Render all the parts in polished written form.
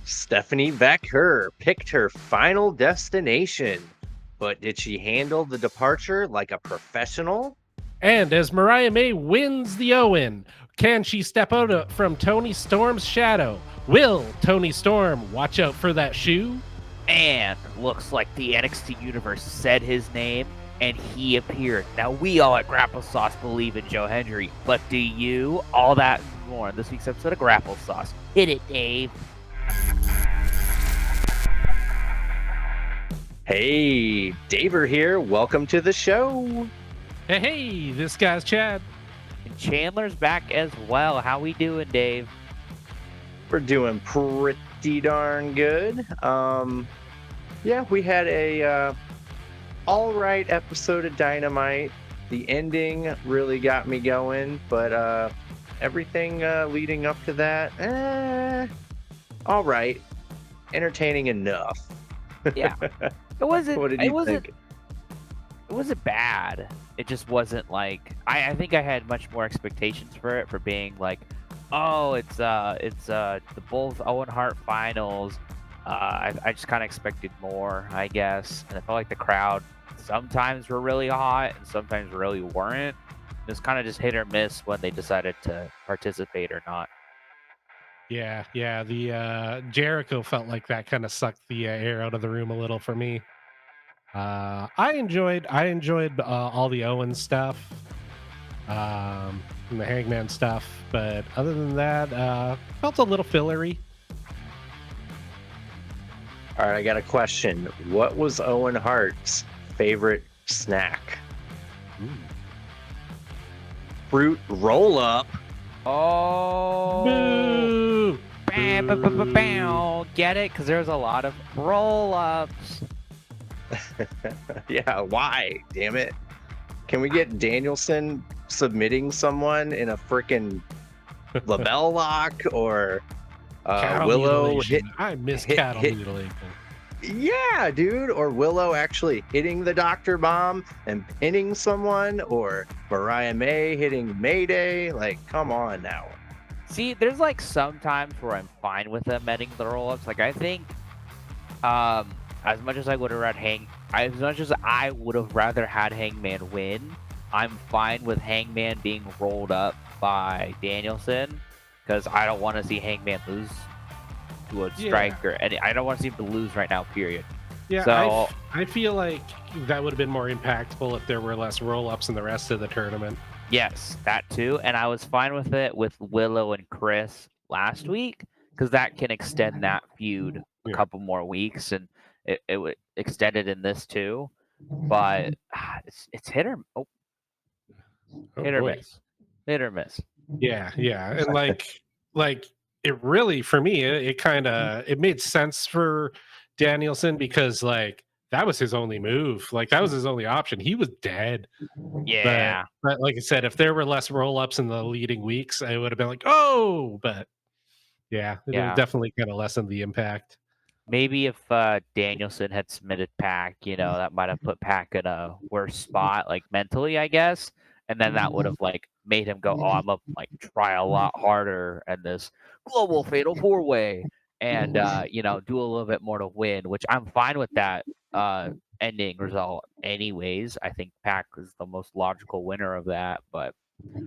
Stephanie Becker picked her final destination, but did she handle the departure like a professional? And as Mariah May wins the Owen, can she step out from Tony Storm's shadow? Will Tony Storm watch out for that shoe? And looks like the NXT Universe said his name and he appeared. Now, we all at Grapple-Sauce believe in Joe Hendry, but do you? All that and more in this week's episode of Grapple-Sauce. Hit it, Dave. Hey, Daver here. Welcome to the show. Hey, this guy's Chad. And Chandler's back as well. How we doing, Dave? We're doing pretty darn good. Yeah, we had a all right episode of Dynamite. The ending really got me going, but everything leading up to that, all right, entertaining enough. Yeah, it wasn't. What did you think? It wasn't bad. It just wasn't like I think I had much more expectations for it for being like, oh, it's the both Owen Hart finals. I just kind of expected more, I guess, and I felt like the crowd sometimes were really hot and sometimes really weren't. It was kind of just hit or miss when they decided to participate or not. Yeah. The Jericho felt like that kind of sucked the air out of the room a little for me. I enjoyed all the Owen stuff, and the Hangman stuff, but other than that, felt a little fillery. All right, I got a question. What was Owen Hart's favorite snack? Ooh. Fruit roll-up. Oh, Boo! Get it? Because there's a lot of roll-ups. Yeah, why? Damn it. Can we get Danielson submitting someone in a freaking label lock or Willow I miss cattle mutilation. Yeah, dude. Or Willow actually hitting the Doctor Bomb and pinning someone, or Mariah May hitting Mayday. Like, come on now. See, there's like some times where I'm fine with them getting the roll-ups. Like I think, as much as I would have rather had Hangman win, I'm fine with Hangman being rolled up by Danielson because I don't want to see Hangman lose to a striker, and I don't want to see him lose right now. Period. Yeah, so I feel like that would have been more impactful if there were less roll-ups in the rest of the tournament. Yes, that too, and I was fine with it with Willow and Chris last week because that can extend that feud a couple more weeks, and it would extend it in this too. But it's hit or miss, hit or miss. Yeah, and like it really for me it kind of it made sense for Danielson because like that was his only move, like that was his only option. He was dead. Yeah, but like I said, if there were less roll-ups in the leading weeks, I would have been like, oh, but yeah, it would definitely kind of lessened the impact. Maybe if Danielson had submitted Pac, that might have put Pac in a worse spot, like mentally, I guess. And then that would have like made him go, oh, I'm up, like try a lot harder and this global fatal 4-way and do a little bit more to win, which I'm fine with that ending result anyways. I think Pac is the most logical winner of that, but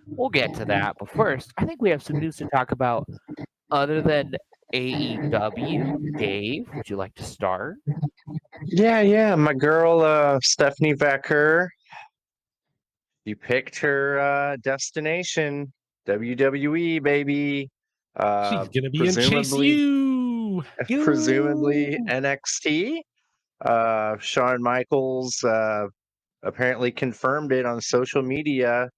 we'll get to that. But first, I think we have some news to talk about other than AEW. Dave, would you like to start? Yeah. My girl, Stephanie Becker. You picked her destination, WWE, baby. She's gonna be in Chase U. Presumably NXT. Shawn Michaels apparently confirmed it on social media.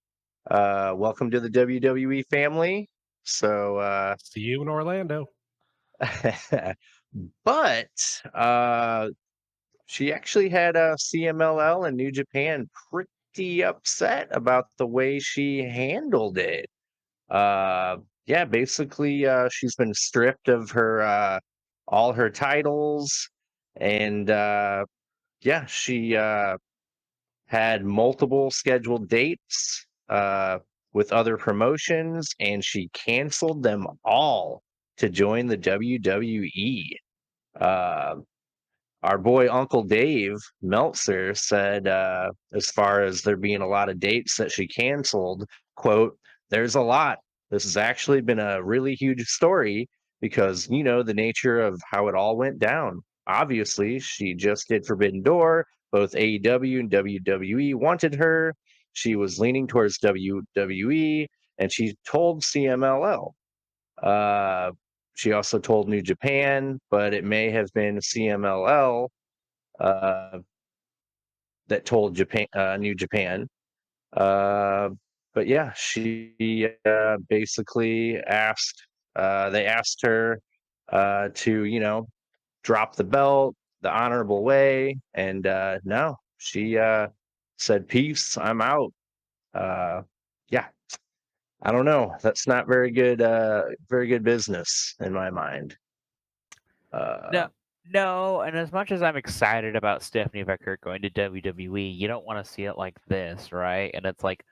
Welcome to the WWE family. So see you in Orlando. But she actually had CMLL and New Japan pretty upset about the way she handled it. Yeah, basically she's been stripped of her all her titles, and yeah, she had multiple scheduled dates with other promotions, and she canceled them all to join the WWE. Uh, our boy Uncle Dave Meltzer said, as far as there being a lot of dates that she canceled, quote, there's a lot. This has actually been a really huge story because, you know, the nature of how it all went down. Obviously, she just did Forbidden Door. Both AEW and WWE wanted her. She was leaning towards WWE, and she told CMLL. Uh, she also told New Japan, but it may have been CMLL uh, that told New Japan. Uh, but yeah, she basically asked. They asked her to, you know, drop the belt the honorable way, and no, she said, "Peace, I'm out." Yeah, I don't know. That's not very good business in my mind. No, Uh, no. And as much as I'm excited about Stephanie Becker going to WWE, you don't want to see it like this, right? And it's like,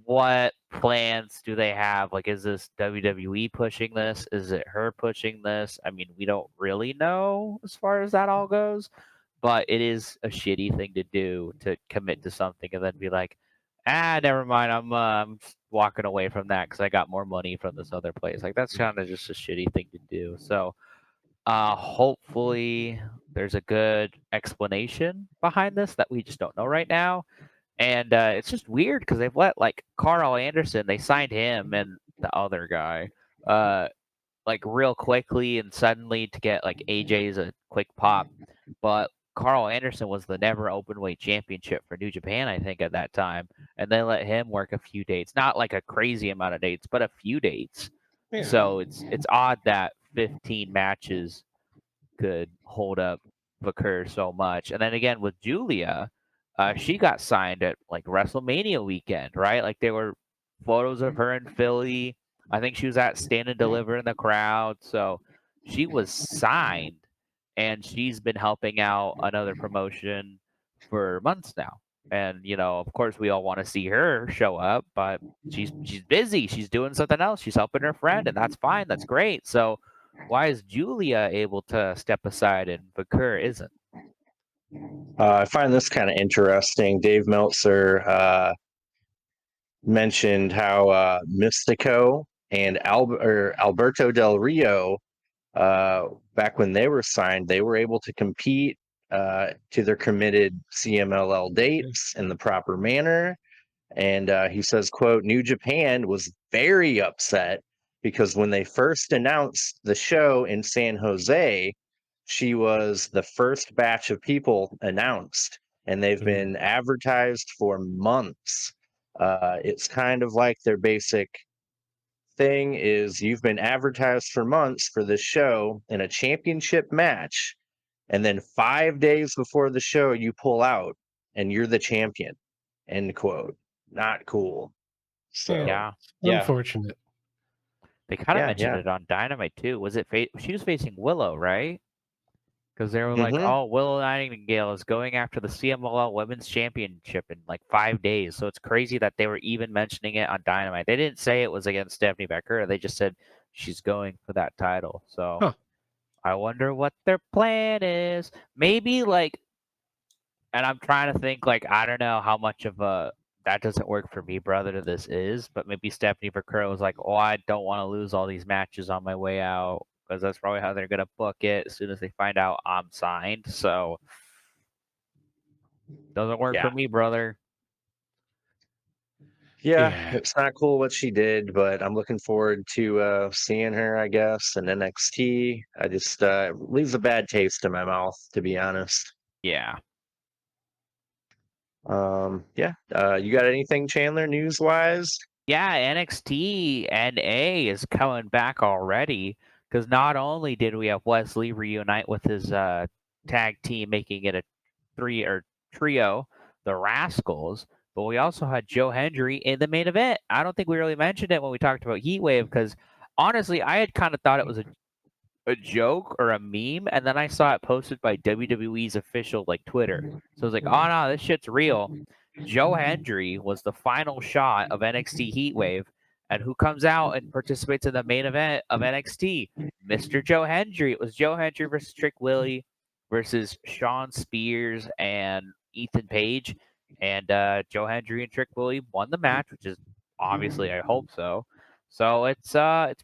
what plans do they have? Like, is this WWE pushing this? Is it her pushing this? I mean, we don't really know as far as that all goes, but it is a shitty thing to do, to commit to something and then be like, never mind. I'm just walking away from that because I got more money from this other place. Like, that's kind of just a shitty thing to do. So, hopefully there's a good explanation behind this that we just don't know right now. And it's just weird because they've let like Carl Anderson, they signed him and the other guy, uh, like real quickly and suddenly to get like AJ's a quick pop. But Carl Anderson was the never open weight championship for New Japan, I think, at that time. And they let him work a few dates, not like a crazy amount of dates, but a few dates. Yeah. So it's odd that 15 matches could hold up Vakur so much. And then again with Julia, she got signed at like WrestleMania weekend, right? Like there were photos of her in Philly. I think she was at Stand and Deliver in the crowd. So she was signed and she's been helping out another promotion for months now. And you know, of course we all want to see her show up, but she's busy. She's doing something else. She's helping her friend and that's fine. That's great. So why is Julia able to step aside and Vakur isn't? I find this kind of interesting. Dave Meltzer mentioned how Mystico and Alberto Del Rio, uh, back when they were signed, they were able to compete to their committed CMLL dates in the proper manner. And he says, quote, New Japan was very upset because when they first announced the show in San Jose, she was the first batch of people announced, and they've been advertised for months. It's kind of like their basic thing is you've been advertised for months for this show in a championship match, and then 5 days before the show, you pull out and you're the champion. End quote. Not cool. So, Yeah, yeah, Unfortunate. they kind of yeah, mentioned yeah. it on Dynamite too. Was it she was facing Willow, right? Because they were like, Mm-hmm. "Oh, Willow Nightingale is going after the CMLL Women's Championship in like 5 days." So it's crazy that they were even mentioning it on Dynamite. They didn't say it was against Stephanie Becker. They just said she's going for that title. So Huh. I wonder what their plan is. Maybe like, and I'm trying to think like I don't know how much of a that doesn't work for me, brother. This is, but maybe Stephanie Becker was like, "Oh, I don't want to lose all these matches on my way out." Because that's probably how they're gonna book it as soon as they find out I'm signed. So doesn't work Yeah. for me, brother. Yeah, Yeah. it's not cool what she did, but I'm looking forward to seeing her, I guess, in NXT. I just leaves a bad taste in my mouth, to be honest. Yeah. Yeah. You got anything, Chandler, news wise? Yeah, NXT NA is coming back already because not only did we have Wesley reunite with his tag team, making it a three or trio, the Rascals, but we also had Joe Hendry in the main event. I don't think we really mentioned it when we talked about Heatwave because honestly, I had kind of thought it was a joke or a meme, and then I saw it posted by WWE's official like Twitter. So I was like, oh no, this shit's real. Joe Hendry was the final shot of NXT Heatwave, And who comes out and participates in the main event of NXT? Mr. Joe Hendry. It was Joe Hendry versus Trick Willie versus Sean Spears and Ethan Page. And Joe Hendry and Trick Willie won the match, which is obviously, I hope so. So it's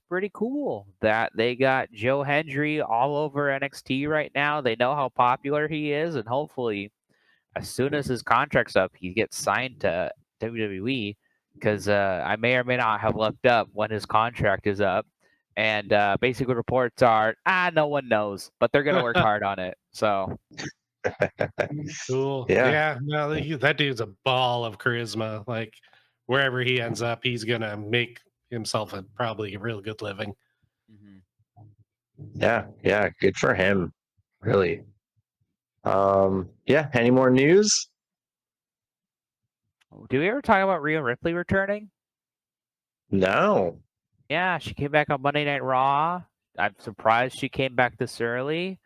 pretty cool that they got Joe Hendry all over NXT right now. They know how popular he is, and hopefully, as soon as his contract's up, he gets signed to WWE. Because I may or may not have looked up when his contract is up, and basic reports are no one knows, but they're gonna work hard on it. So Cool. Yeah. No, that dude's a ball of charisma. Like wherever he ends up, he's gonna make himself probably a real good living. mhm. Yeah, good for him. Really. Yeah, any more news? Do we ever talk about Rhea Ripley returning? No. Yeah, she came back on Monday Night Raw. I'm surprised she came back this early.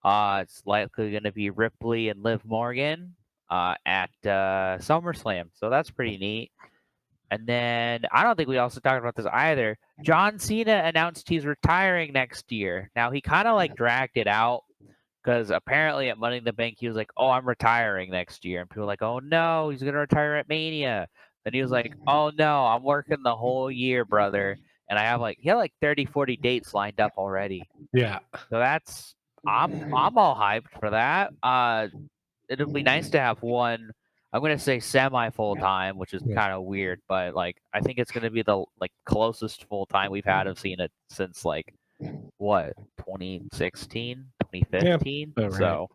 It's likely going to be Ripley and Liv Morgan at SummerSlam, so that's pretty neat. And then I don't think we also talked about this either. John Cena announced he's retiring next year. Now he kind of like dragged it out because apparently at Money in the Bank he was like, "Oh, I'm retiring next year," and people were like, "Oh no, he's gonna retire at Mania." Then he was like, "Oh no, I'm working the whole year, brother," and he had like 30, 40 dates lined up already. Yeah. So I'm all hyped for that. It'll be nice to have one. I'm gonna say semi full time, which is Yeah. kind of weird, but like I think it's gonna be the like closest full time we've had of seeing it since like what 2016, 2015. about right. So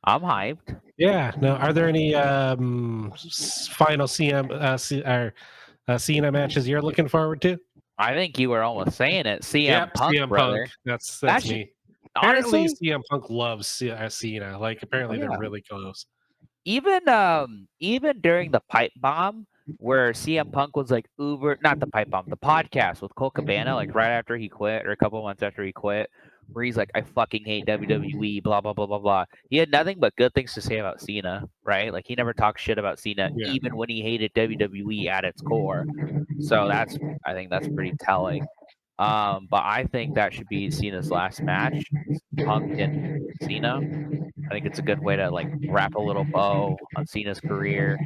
I'm hyped. Yeah. No. Are there any final Cena matches you're looking forward to? I think you were almost saying it. CM Yep, Punk, CM brother. Punk. That's Actually, me. Apparently, honestly, CM Punk loves Cena. Like, apparently, yeah. they're really close. Even during the pipe bomb where CM Punk was like uber not the pipe bomb, the podcast with Cole Cabana, like right after he quit or a couple months after he quit, where he's like, I fucking hate WWE, blah blah blah blah blah. He had nothing but good things to say about Cena, right? Like he never talked shit about Cena, Yeah. even when he hated WWE at its core. So I think that's pretty telling. But I think that should be Cena's last match, Punk and Cena. I think it's a good way to like wrap a little bow on Cena's career.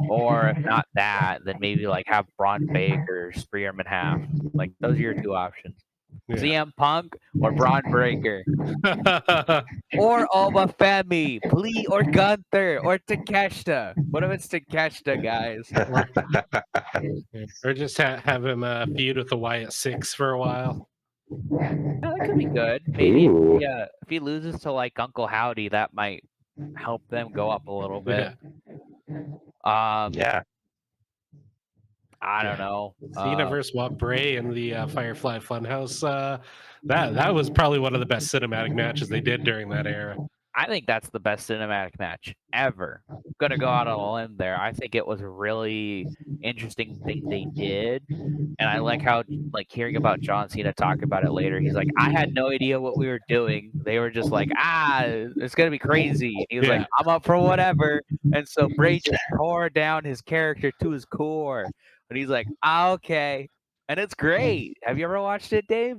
Or if not that, then maybe like have Braun Baker spear him in half. Like those are your two options. Yeah. CM Punk or Braun Breaker. Or Alba Femi, Flea or Gunther or Takeshita. What if it's Takeshita, guys? Or just have him feud with the Wyatt Six for a while. Yeah, that could be good. Maybe Ooh. if he loses to like Uncle Howdy, that might help them go up a little bit. Yeah. I don't know. Cena versus Bray in the Firefly Funhouse. That was probably one of the best cinematic matches they did during that era. I think that's the best cinematic match ever. Gonna go out on a limb there. I think it was a really interesting thing they did. And I like how like hearing about John Cena talk about it later. He's like, I had no idea what we were doing. They were just like, it's gonna be crazy. And he was like, I'm up for whatever. And so Bray just tore down his character to his core. And he's like, okay. And it's great. Have you ever watched it, Dave?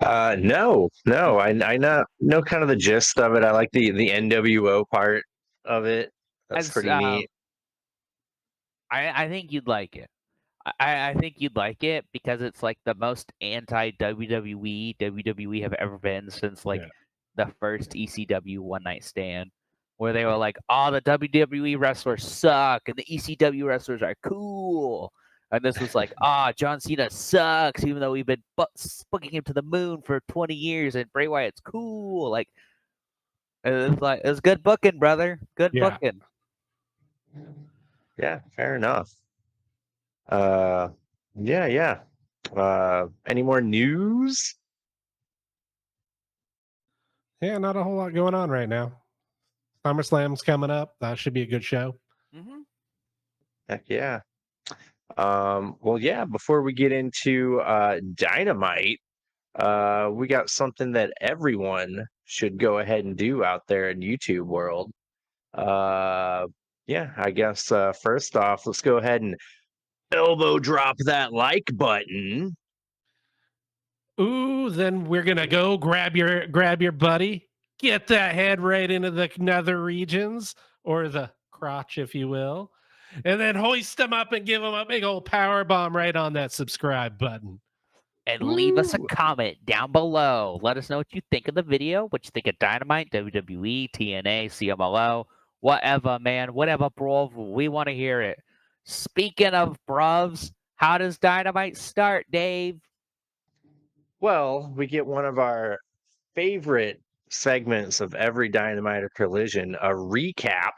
No. I know kind of the gist of it. I like the NWO part of it. That's pretty neat. I think you'd like it. I think you'd like it because it's like the most anti WWE have ever been since like the first ECW One Night Stand, where they were like, "Oh, the WWE wrestlers suck and the ECW wrestlers are cool." And this was like, John Cena sucks, even though we've been booking him to the moon for 20 years, and Bray Wyatt's cool. Like, it was good booking, brother. Good booking. Yeah, fair enough. Yeah. Any more news? Yeah, not a whole lot going on right now. SummerSlam's coming up. That should be a good show. Mm-hmm. Heck yeah. Well, yeah, before we get into Dynamite, we got something that everyone should go ahead and do out there in YouTube world. Yeah, I guess first off, let's go ahead and elbow drop that like button. Ooh, then we're gonna go grab your buddy, get that head right into the nether regions or the crotch, if you will, and then hoist him up and give him a big old power bomb right on that subscribe button. And leave us a Ooh. comment down below. Let us know what you think of the video, what you think of Dynamite, WWE, TNA, CMLO, whatever, man. Whatever, bro. We want to hear it. Speaking of bruvs, how does Dynamite start, Dave? Well, we get one of our favorite segments of every Dynamite or Collision, a recap.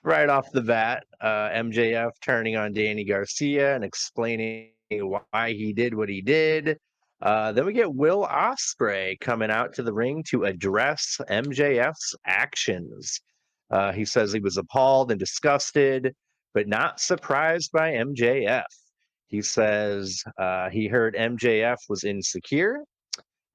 Right off the bat, MJF turning on Danny Garcia and explaining why he did what he did. Then we get Will Ospreay coming out to the ring to address MJF's actions. He says he was appalled and disgusted, but not surprised by MJF. He says he heard MJF was insecure.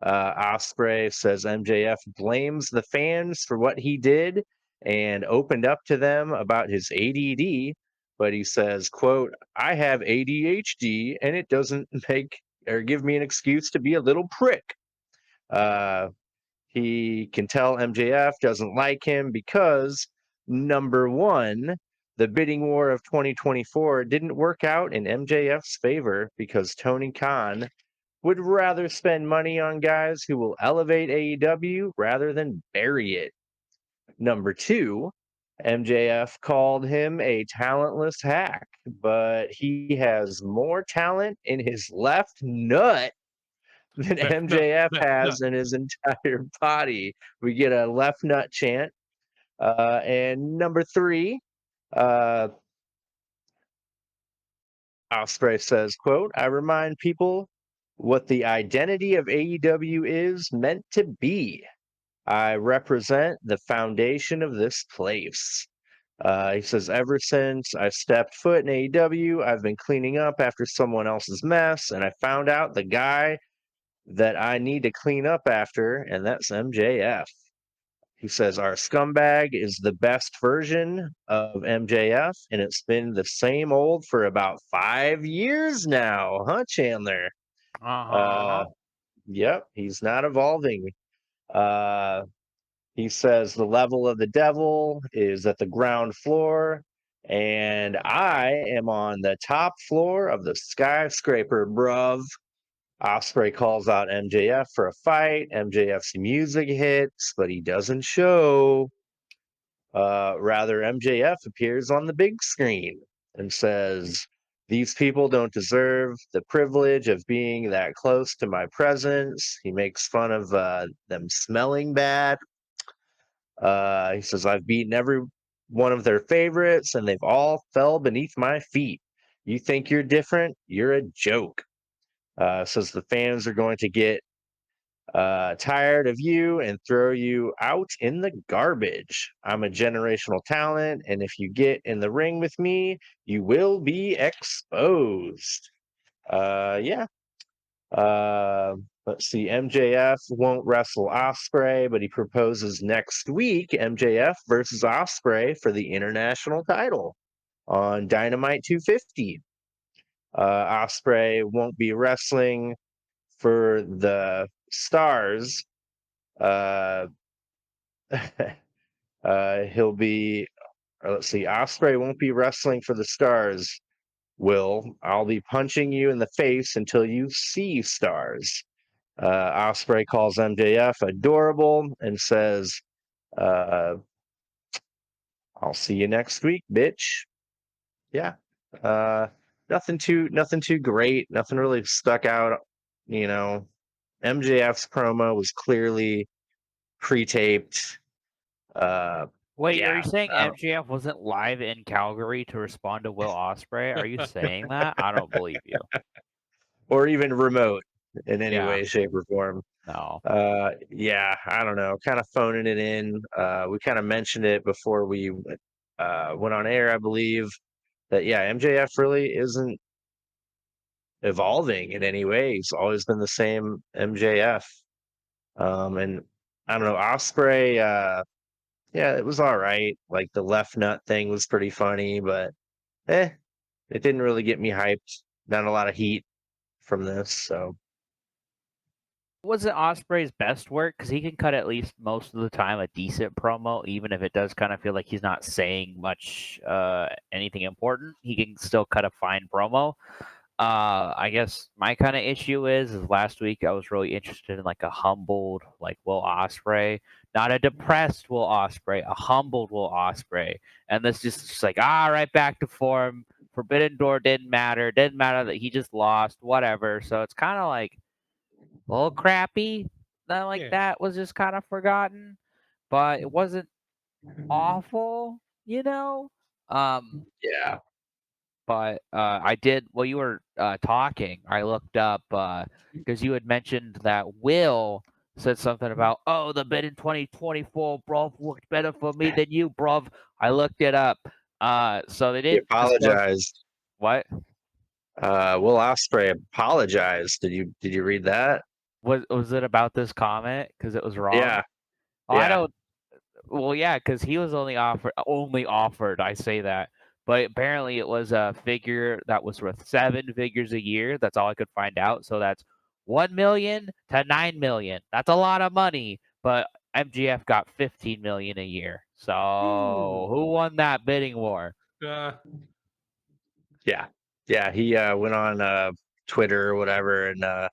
Osprey says MJF blames the fans for what he did and opened up to them about his ADD. But he says, quote, I have ADHD and it doesn't make or give me an excuse to be a little prick. Uh, he can tell MJF doesn't like him because, number one, the bidding war of 2024 didn't work out in MJF's favor because Tony Khan would rather spend money on guys who will elevate AEW rather than bury it. Number two, MJF called him a talentless hack, but he has more talent in his left nut than No, MJF no, no. has in his entire body. We get a left nut chant. And number three, uh, Osprey says, quote, I remind people what the identity of AEW is meant to be. I represent the foundation of this place. He says, ever since I stepped foot in AEW, I've been cleaning up after someone else's mess, and I found out the guy that I need to clean up after, and that's MJF. He says, our scumbag is the best version of MJF, and it's been the same old for about 5 years now, huh, Chandler? Uh-huh. Uh, yep, he's not evolving. Uh, he says the level of the devil is at the ground floor, and I am on the top floor of the skyscraper, bruv. Osprey calls out MJF for a fight. MJF's music hits, but he doesn't show. Rather, MJF appears on the big screen and says, these people don't deserve the privilege of being that close to my presence. He makes fun of them smelling bad. He says, I've beaten every one of their favorites, and they've all fell beneath my feet. You think you're different? You're a joke. Says the fans are going to get tired of you and throw you out in the garbage. I'm a generational talent, and if you get in the ring with me, you will be exposed. Yeah. Let's see. MJF won't wrestle Osprey, but he proposes next week MJF versus Osprey for the international title on Dynamite 250. Osprey won't be wrestling for the stars. Uh, he'll be. Let's see. Osprey won't be wrestling for the stars. I'll be punching you in the face until you see stars. Osprey calls MJF adorable and says, uh, "I'll see you next week, bitch." Yeah. Uh, nothing too great. Nothing really stuck out. You know, MJF's promo was clearly pre-taped. Wait, are you Yeah, saying I don't- MJF wasn't live in Calgary to respond to Will Ospreay? Are you saying that? I don't believe you. or even remote in any Yeah, way, shape, or form. no. Yeah, I don't know. Kind of phoning it in. We kind of mentioned it before we went on air, I believe. That yeah, MJF really isn't evolving in any way. He's always been the same MJF. And I don't know, Osprey. Yeah, it was all right. Like the left nut thing was pretty funny, but it didn't really get me hyped. Not a lot of heat from this, so Wasn't Osprey's best work because he can cut at least most of the time a decent promo, even if it does kind of feel like he's not saying much, anything important. He can still cut a fine promo. I guess my kind of issue is last week I was really interested in like a humbled like Will Osprey, not a depressed Will Osprey, a humbled Will Osprey, and this just like right back to form. Forbidden Door didn't matter. Didn't matter that he just lost. Whatever. So it's kind of like a little crappy that like Yeah. that was just kind of forgotten, but it wasn't awful, you know. Um, yeah. but I did while you were talking. I looked up because you had mentioned that Will said something about the bid in 2024, bruv, worked better for me than you, bruv. I looked it up. So they He didn't disclose apologized. what Will Ospreay apologized. Did you read that? was it about this comment because it was wrong. Yeah, Oh, I yeah. don't. Well, yeah, because he was only offered. I say that, but apparently it was a figure that was worth 7 figures a year. That's all I could find out. So that's 1 million to 9 million. That's a lot of money. But MGF got 15 million a year. So Ooh. who won that bidding war? Uh, Yeah. Yeah, he went on Twitter or whatever and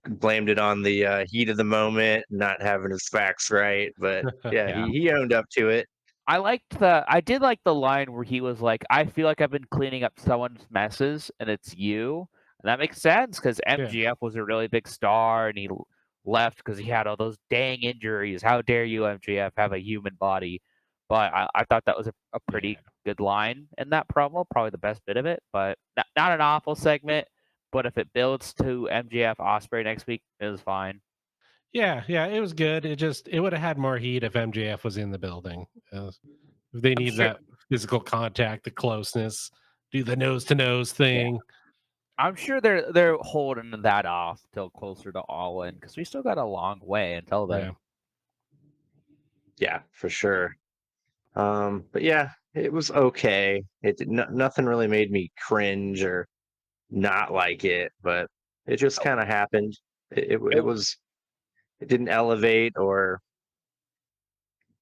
blamed it on the heat of the moment, not having his facts right. But yeah, Yeah. he owned up to it. I did like the line where he was like, "I feel like I've been cleaning up someone's messes, and it's you." And that makes sense because yeah. MGF was a really big star, and he left because he had all those dang injuries. How dare you, MGF, have a human body? But I thought that was a Yeah. pretty good line in that promo, probably the best bit of it. But not an awful segment. But if it builds to MGF Osprey next week, it was fine. Yeah, yeah, it was good. It would have had more heat if MJF was in the building. They I'm need sure. that physical contact, the closeness, do the nose to nose thing. I'm sure they're holding that off till closer to All In because we still got a long way until Yeah. then. Yeah, for sure. But yeah, it was okay. Nothing really made me cringe or not like it, but it just kind of happened. It It- was it didn't elevate or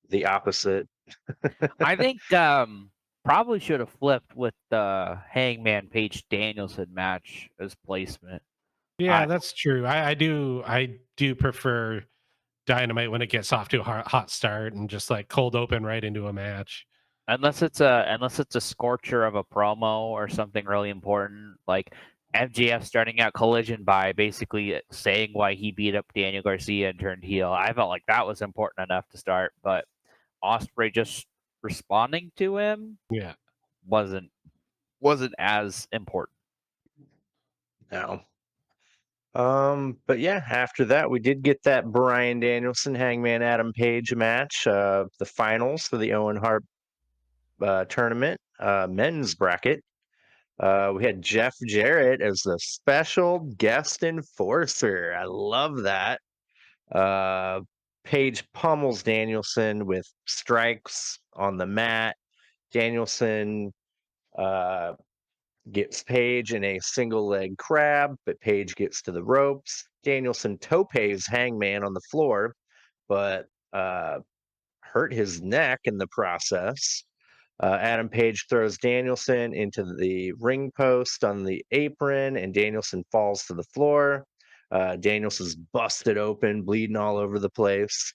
the opposite. I think probably should have flipped with the Hangman Page Danielson match as placement. Yeah, I that's true. I do prefer Dynamite when it gets off to a hot start and just like cold open right into a match. unless it's a scorcher of a promo or something really important, like MGF starting out Collision by basically saying why he beat up Daniel Garcia and turned heel. I felt like that was important enough to start, but Osprey just responding to him Yeah. wasn't wasn't as important. No. But yeah, after that, we did get that Brian Danielson Hangman Adam Page match, the finals for the Owen Hart tournament, men's bracket. We had Jeff Jarrett as the special guest enforcer. I love that. Uh, Page pummels Danielson with strikes on the mat. Danielson uh, gets Page in a single leg crab, but Page gets to the ropes. Danielson topes Hangman on the floor, but hurt his neck in the process. Adam Page throws Danielson into the ring post on the apron, and Danielson falls to the floor. Danielson's busted open, bleeding all over the place.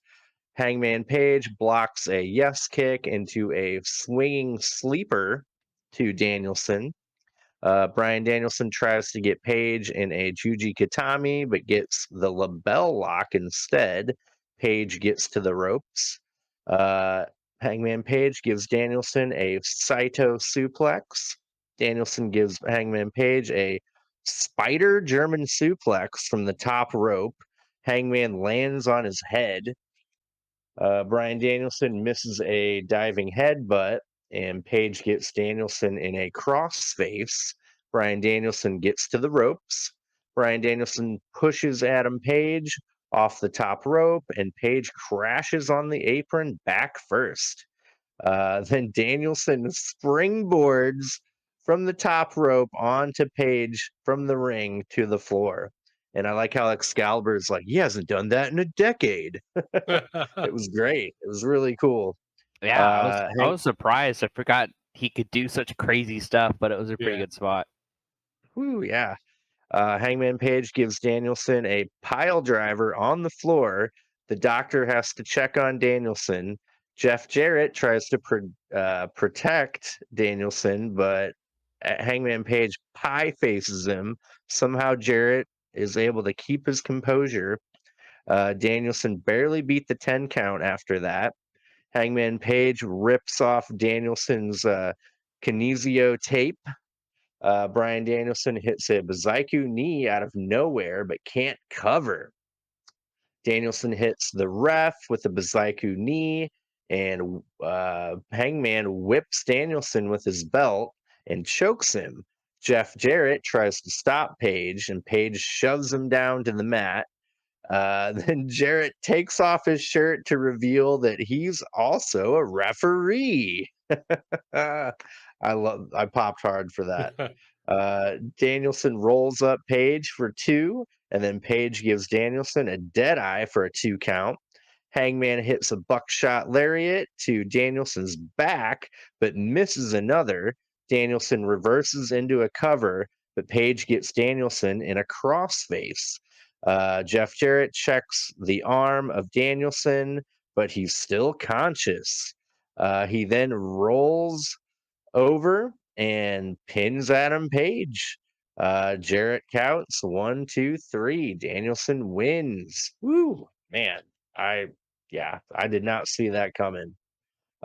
Hangman Page blocks a yes kick into a swinging sleeper to Danielson. Brian Danielson tries to get Page in a Juji Katami, but gets the label lock instead. Page gets to the ropes. Uh, Hangman Page gives Danielson a Saito suplex. Danielson gives Hangman Page a spider German suplex from the top rope. Hangman lands on his head. Brian Danielson misses a diving headbutt, and Page gets Danielson in a crossface. Brian Danielson gets to the ropes. Brian Danielson pushes Adam Page off the top rope, and Page crashes on the apron back first. Then Danielson springboards from the top rope onto Page from the ring to the floor. And I like how Excalibur's like, he hasn't done that in a decade. It was great. It was really cool. Yeah, I Hank, was surprised. I forgot he could do such crazy stuff, but it was a pretty Yeah. good spot. whew, yeah. Hangman Page gives Danielson a pile driver on the floor. The doctor has to check on Danielson. Jeff Jarrett tries to protect Danielson, but Hangman Page pie faces him. Somehow Jarrett is able to keep his composure. Danielson barely beat the 10 count after that. Hangman Page rips off Danielson's kinesio tape. Brian Danielson hits a Bazaiku knee out of nowhere, but can't cover. Danielson hits the ref with a Bazaiku knee, and Hangman whips Danielson with his belt and chokes him. Jeff Jarrett tries to stop Page, and Page shoves him down to the mat. Then Jarrett takes off his shirt to reveal that he's also a referee. I popped hard for that. Danielson rolls up Page for two, and then Page gives Danielson a dead eye for a 2 count. Hangman hits a buckshot lariat to Danielson's back, but misses another. Danielson reverses into a cover, but Page gets Danielson in a crossface. Jeff Jarrett checks the arm of Danielson, but he's still conscious. He then rolls over and pins Adam Page. Jarrett counts 1, 2, 3. Danielson wins. Woo, man! I I did not see that coming.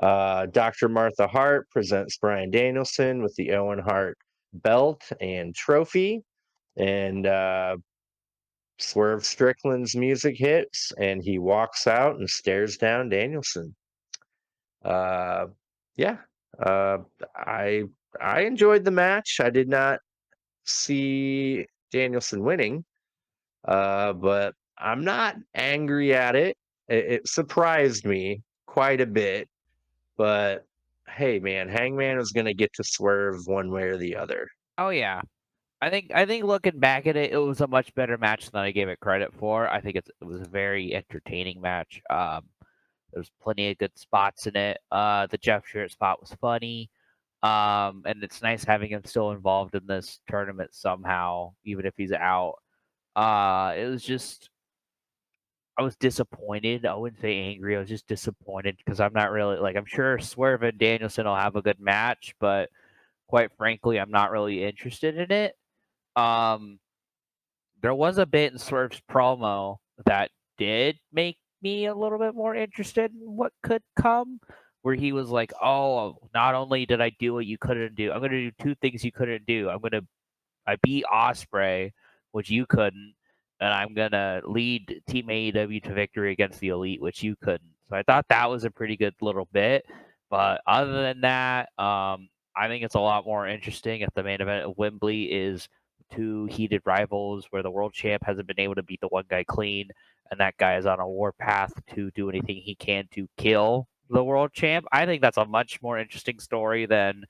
Dr. Martha Hart presents Brian Danielson with the Owen Hart belt and trophy, and Swerve Strickland's music hits, and he walks out and stares down Danielson. Uh, yeah, uh, I I enjoyed the match. I did not see Danielson winning, but I'm not angry at it. It surprised me quite a bit, but hey, man, Hangman is gonna get to swerve one way or the other. Oh yeah, I think looking back at it, it was a much better match than I gave it credit for. I think it was a very entertaining match. There's plenty of good spots in it. The Jeff Jarrett spot was funny. And it's nice having him still involved in this tournament somehow, even if he's out. It was just I was disappointed. I wouldn't say angry. I was just disappointed because I'm not really like I'm sure Swerve and Danielson will have a good match, but quite frankly, I'm not really interested in it. Um, there was a bit in Swerve's promo that did make me a little bit more interested in what could come. Where he was like, "Oh, not only did I do what you couldn't do, I'm going to do two things you couldn't do. I beat Osprey, which you couldn't, and I'm gonna lead Team AEW to victory against the Elite, which you couldn't." So I thought that was a pretty good little bit. But other than that, I think it's a lot more interesting if the main event of Wembley is two heated rivals where the world champ hasn't been able to beat the one guy clean, and that guy is on a warpath to do anything he can to kill the world champ. I think that's a much more interesting story than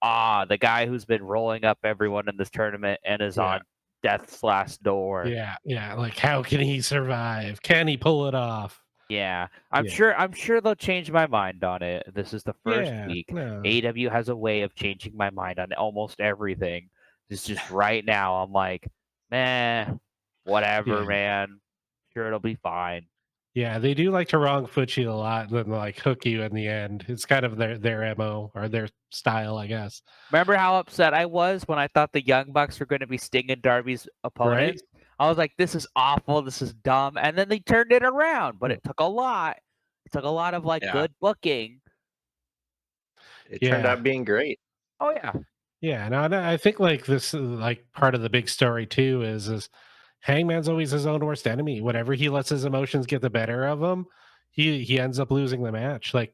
the guy who's been rolling up everyone in this tournament and is Yeah. on death's last door. Yeah. Yeah. Like, how can he survive? Can he pull it off? Yeah, Yeah. I'm sure they'll change my mind on it. This is the first Yeah. week. No. AEW has a way of changing my mind on almost everything. It's just right now I'm like, man, whatever, Yeah. man. Sure, it'll be fine. Yeah. They do like to wrong foot you a lot and then like hook you in the end. It's kind of their MO or their style, I guess. Remember how upset I was when I thought the Young Bucks were going to be Sting and Darby's Right? opponents? I was like, this is awful. This is dumb. And then they turned it around, but Yeah. it took a lot. It took a lot of like Yeah, good booking. it turned Yeah. out being great. Oh, yeah. Yeah, and I think like this, like part of the big story too is Hangman's always his own worst enemy. Whenever he lets his emotions get the better of him, he ends up losing the match. Like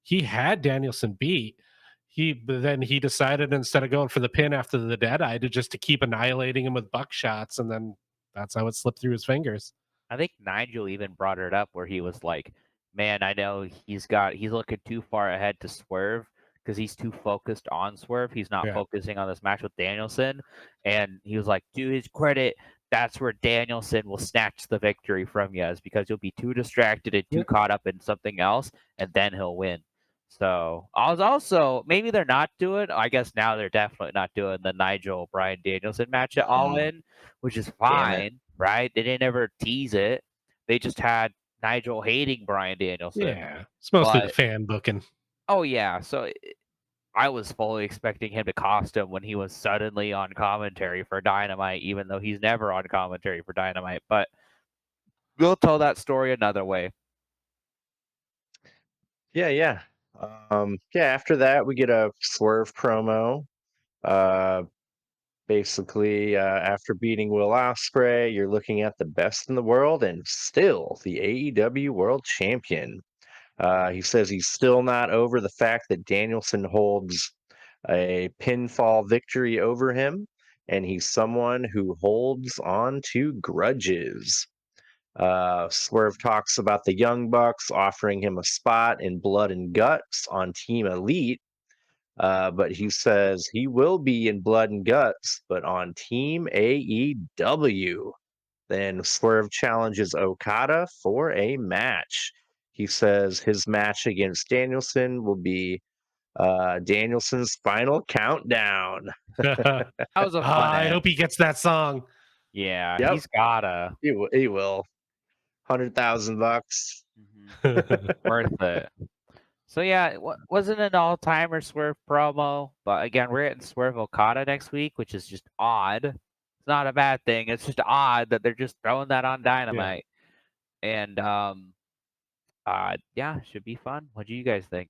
he had Danielson beat, but then he decided instead of going for the pin after the dead eye to keep annihilating him with buckshots, and then that's how it slipped through his fingers. I think Nigel even brought it up where he was like, man, I know he's looking too far ahead to swerve because he's too focused on Swerve. He's not Yeah. focusing on this match with Danielson. And he was like, to his credit, that's where Danielson will snatch the victory from you, is because you'll be too distracted and too Yeah. caught up in something else, and then he'll win. So I was also, maybe they're not doing, I guess now they're definitely not doing the Nigel Bryan Danielson match at All In, which is Damn it. fine, right? They didn't ever tease it. They just had Nigel hating Bryan Danielson. Yeah. It's mostly the But fan booking. oh yeah, so I was fully expecting him to cost him when he was suddenly on commentary for Dynamite, even though he's never on commentary for Dynamite. But we'll tell that story another way. Yeah. After that, we get a Swerve promo. Uh, basically, after beating Will Ospreay, you're looking at the best in the world and still the AEW World Champion. He says he's still not over the fact that Danielson holds a pinfall victory over him, and he's someone who holds on to grudges. Swerve talks about the Young Bucks offering him a spot in Blood and Guts on Team Elite, but he says he will be in Blood and Guts, but on Team AEW. Then Swerve challenges Okada for a match. He says his match against Danielson will be Danielson's final countdown. That was a fun I end. hope he gets that song. Yeah, Yep. he's gotta. He will. $100,000. Worth it. So yeah, it wasn't an all-timer Swerve promo, but again, we're getting Swerve Okada next week, which is just odd. It's not a bad thing. It's just odd that they're just throwing that on Yeah. Dynamite. And yeah, should be fun. What do you guys think?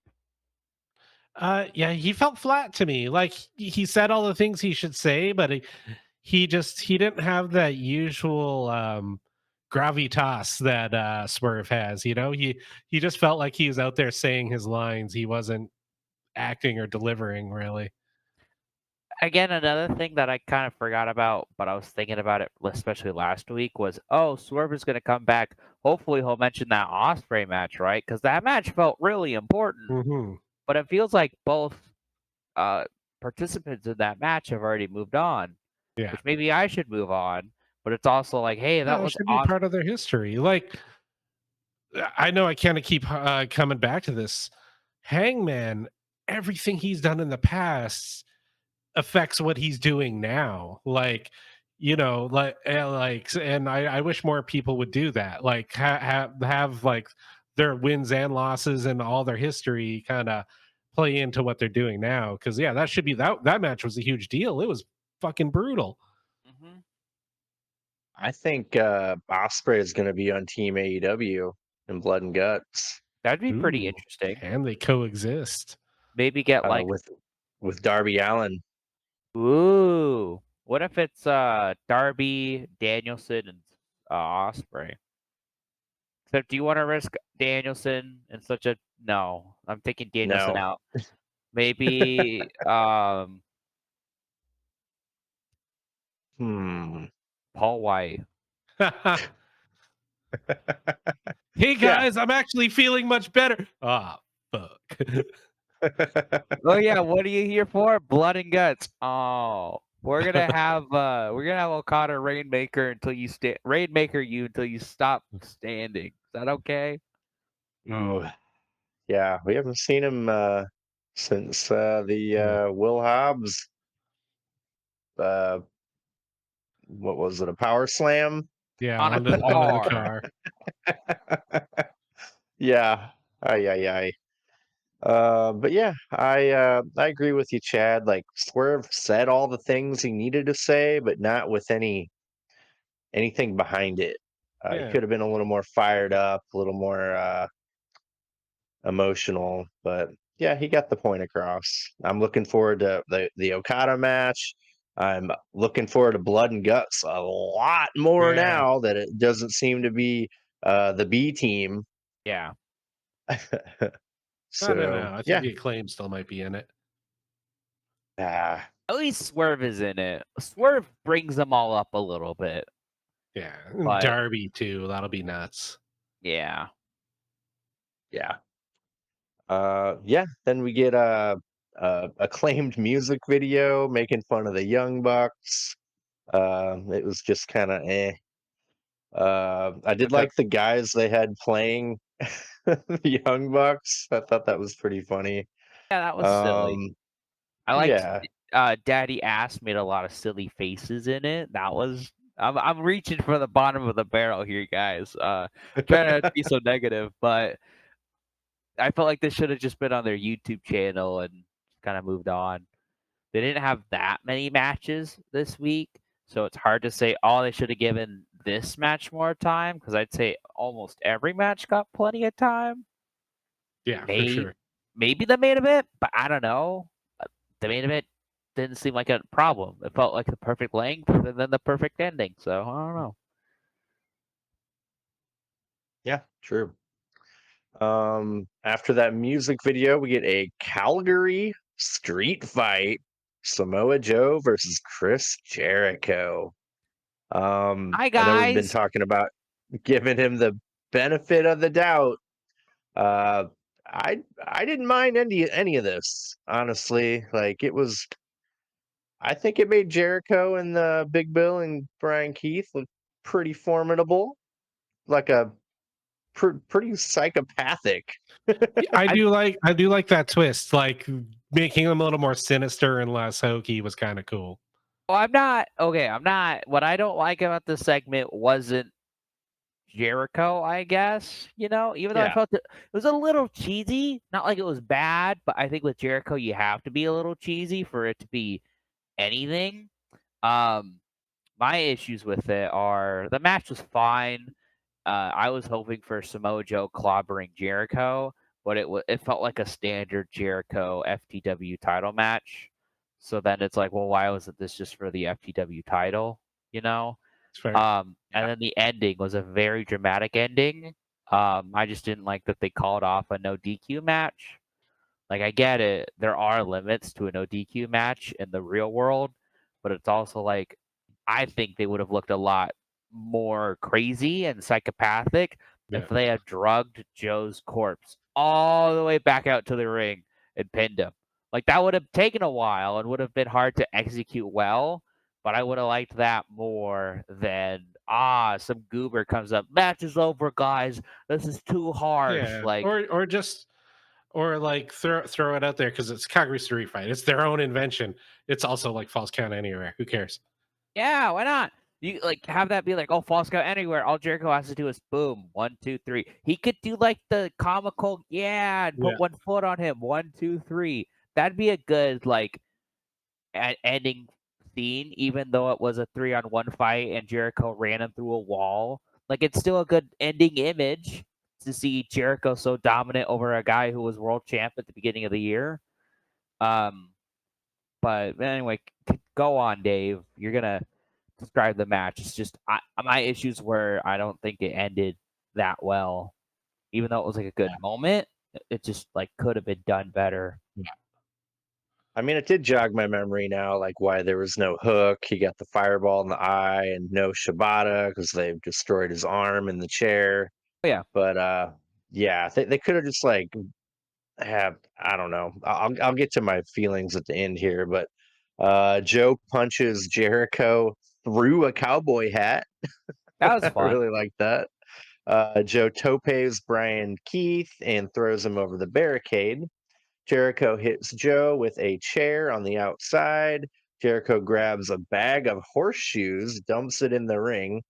Yeah, he felt flat to me. Like he said all the things he should say, but he didn't have that usual gravitas that Swerve has. You know, he just felt like he was out there saying his lines. He wasn't acting or delivering really. Again, another thing that I kind of forgot about, but I was thinking about it, especially last week, was Swerve is going to come back. Hopefully, he'll mention that Osprey match, right? Because that match felt really important. Mm-hmm. But it feels like both uh, participants in that match have already moved on, Yeah, which maybe I should move on. But it's also like, hey, that no, it was should be awesome. part of their history. Like I know I kind of keep coming back to this. Hangman, everything he's done in the past affects what he's doing now. Like, you know, and I wish more people would do that. Like, have like their wins and losses and all their history kind of play into what they're doing now. Because yeah, that should be that match was a huge deal. It was fucking brutal. Mm-hmm. I think Osprey is going to be on Team AEW in Blood and Guts That'd be pretty Ooh, interesting. can they coexist? Maybe get like, with Darby Allin. ooh, what if it's Darby, Danielson, and Osprey? Except, do you want to risk Danielson in such a? No, I'm taking Danielson No. out. Maybe Hmm. Paul White. Hey guys, I'm actually feeling much better. Ah, fuck. Oh yeah, what are you here for? Blood and guts. Oh, we're gonna have Okada Rainmaker until you Rainmaker you until you stop standing. Is that okay? Ooh. Yeah, we haven't seen him since Yeah. the Will Hobbs. Uh, what was it? A power slam? Yeah, On a onto the car. car. Yeah. Ay, ay, ay. But yeah, I agree with you, Chad. Like Swerve said all the things he needed to say, but not with anything behind it. He Yeah. could have been a little more fired up, a little more emotional, but yeah, he got the point across. I'm looking forward to the Okada match. I'm looking forward to Blood and Guts a lot more Yeah. now that it doesn't seem to be the B team. Yeah. I don't know. So I think yeah, the acclaim still might be in it. ah, At least Swerve is in it. Swerve brings them all up a little bit, Yeah. but Darby too. That'll be nuts. yeah. yeah. Yeah, then we get acclaimed music video making fun of the Young Bucks. It was just kind of eh. I did Okay. like the guys they had playing the Young Bucks. I thought that was pretty funny. Yeah, that was silly. Um, I liked yeah. Daddy Ass made a lot of silly faces in it. That was I'm reaching for the bottom of the barrel here, guys. Trying not to be so negative, but I felt like this should have just been on their YouTube channel and kind of moved on. They didn't have that many matches this week, so it's hard to say, oh, they should have given this match more time, because I'd say almost every match got plenty of time. Yeah, for Maybe sure. maybe the main event, but I don't know. The main event didn't seem like a problem. It felt like the perfect length and then the perfect ending. So I don't know. Yeah, true. After that music video, we get a Calgary street fight. Samoa Joe versus Chris Jericho. Hi I know we've been guys. talking about giving him the benefit of the doubt. Uh, I didn't mind any of this, honestly. Like it was, I think it made Jericho and Big Bill and Brian Keith look pretty formidable, like a pretty psychopathic. Yeah, I I do like that twist, like making him a little more sinister and less hokey was kind of cool. well, I'm not okay. I'm not. What I don't like about this segment wasn't Jericho, I guess. Even though I Yeah, felt it was a little cheesy. Not like it was bad, but I think with Jericho, you have to be a little cheesy for it to be anything. Um, my issues with it are the match was fine. I was hoping for Samoa Joe clobbering Jericho, but it felt like a standard Jericho FTW title match. So then it's like, well, why wasn't this just for the FTW title? You know. It's fair. And then the ending was a very dramatic ending. I just didn't like that they called off a no DQ match. Like I get it, there are limits to a no DQ match in the real world, but it's also like I think they would have looked a lot more crazy and psychopathic if Yeah. they had drugged Joe's corpse all the way back out to the ring and pinned him. Like that would have taken a while and would have been hard to execute well, but I would have liked that more than some goober comes up, match is over, guys. This is too harsh. Yeah. Like Or just or like throw it out there because it's Calgary Street Fight. It's their own invention. It's also like false count anywhere. Who cares? yeah, why not? You like have that be like, oh, false count anywhere. All Jericho has to do is boom, 1, 2, 3. He could do like the comical, yeah, and put Yeah. one foot on him, 1, 2, 3. That'd be a good like ending scene, even though it was a 3-on-1 fight and Jericho ran him through a wall. Like it's still a good ending image to see Jericho so dominant over a guy who was world champ at the beginning of the year. Um, but anyway, go on, Dave. You're gonna describe the match. It's just my issues were I don't think it ended that well, even though it was like a good moment. It just like could have been done better. I mean, it did jog my memory now, like why there was no Hook. He got the fireball in the eye, and no Shibata because they've destroyed his arm in the chair. But yeah, But yeah, they could have just like have I don't know. I'll get to my feelings at the end here, but Joe punches Jericho through a cowboy hat. that was I fun. really like that. Joe topes Brian Keith and throws him over the barricade. Jericho hits Joe with a chair on the outside. Jericho grabs a bag of horseshoes, dumps it in the ring.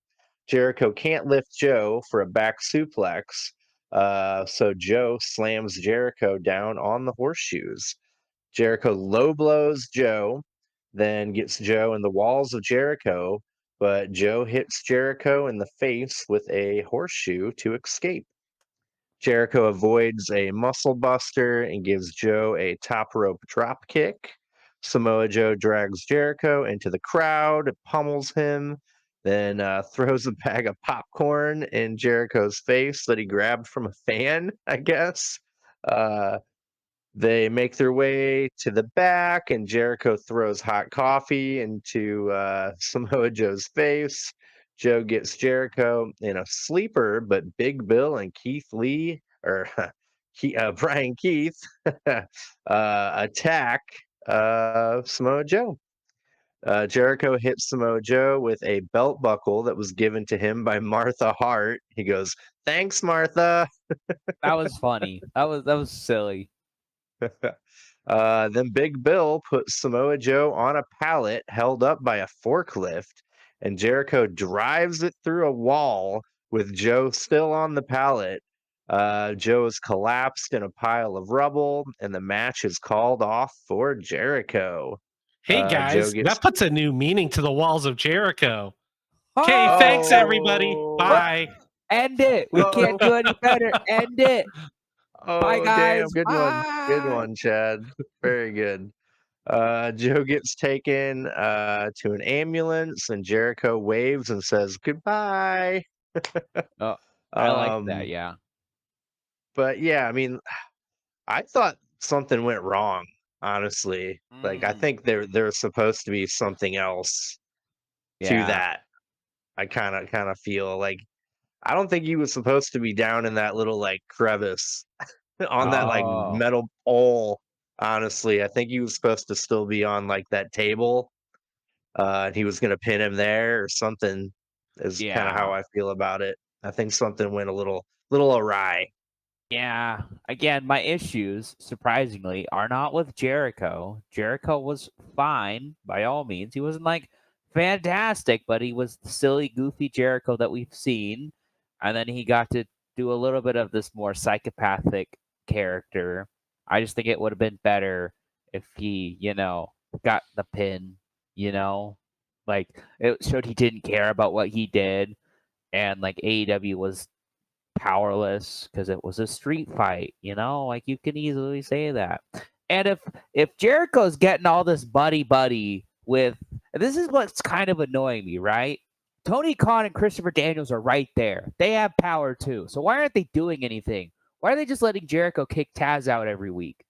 Jericho can't lift Joe for a back suplex. So Joe slams Jericho down on the horseshoes. Jericho low blows Joe, then gets Joe in the walls of Jericho, but Joe hits Jericho in the face with a horseshoe to escape. Jericho avoids a muscle buster and gives Joe a top rope drop kick. Samoa Joe drags Jericho into the crowd, pummels him, then throws a bag of popcorn in Jericho's face that he grabbed from a fan, I guess. Uh, they make their way to the back, and Jericho throws hot coffee into Samoa Joe's face. Joe gets Jericho in a sleeper, but Big Bill and Keith Lee, or Brian Keith attack Samoa Joe. Jericho hit Samoa Joe with a belt buckle that was given to him by Martha Hart. He goes, "Thanks, Martha." That was funny. That was silly. Then Big Bill put Samoa Joe on a pallet held up by a forklift, and Jericho drives it through a wall with Joe still on the pallet. Joe is collapsed in a pile of rubble, and the match is called off for Jericho. Hey Joe guys, gets that puts a new meaning to the walls of Jericho. Okay, Oh, thanks everybody. Oh, Bye. end it. We can't oh, do any better. End it. Bye, oh, damn, guys. good one, good Bye. one, Chad. Very good. Joe gets taken to an ambulance, and Jericho waves and says goodbye. Oh, I like that. Um, Yeah. but yeah, I mean, I thought something went wrong, honestly. Like, I Mm, think there's supposed to be something else to yeah. that. I kind of feel like I don't think he was supposed to be down in that little like crevice on that like Oh, metal pole. Honestly, I think he was supposed to still be on like that table, and he was gonna pin him there or something. Is kind of how yeah. I feel about it. I think something went a little awry. Yeah. Again, my issues, surprisingly, are not with Jericho. Jericho was fine by all means. He wasn't like fantastic, but he was the silly, goofy Jericho that we've seen. And then he got to do a little bit of this more psychopathic character. I just think it would have been better if he, got the pin, you know? Like, it showed he didn't care about what he did. And like AEW was powerless because it was a street fight, like you can easily say that. And if Jericho's getting all this buddy with, this is what's kind of annoying me, right? Tony Khan and Christopher Daniels are right there. They have power too. So why aren't they doing anything? Why are they just letting Jericho kick Taz out every week?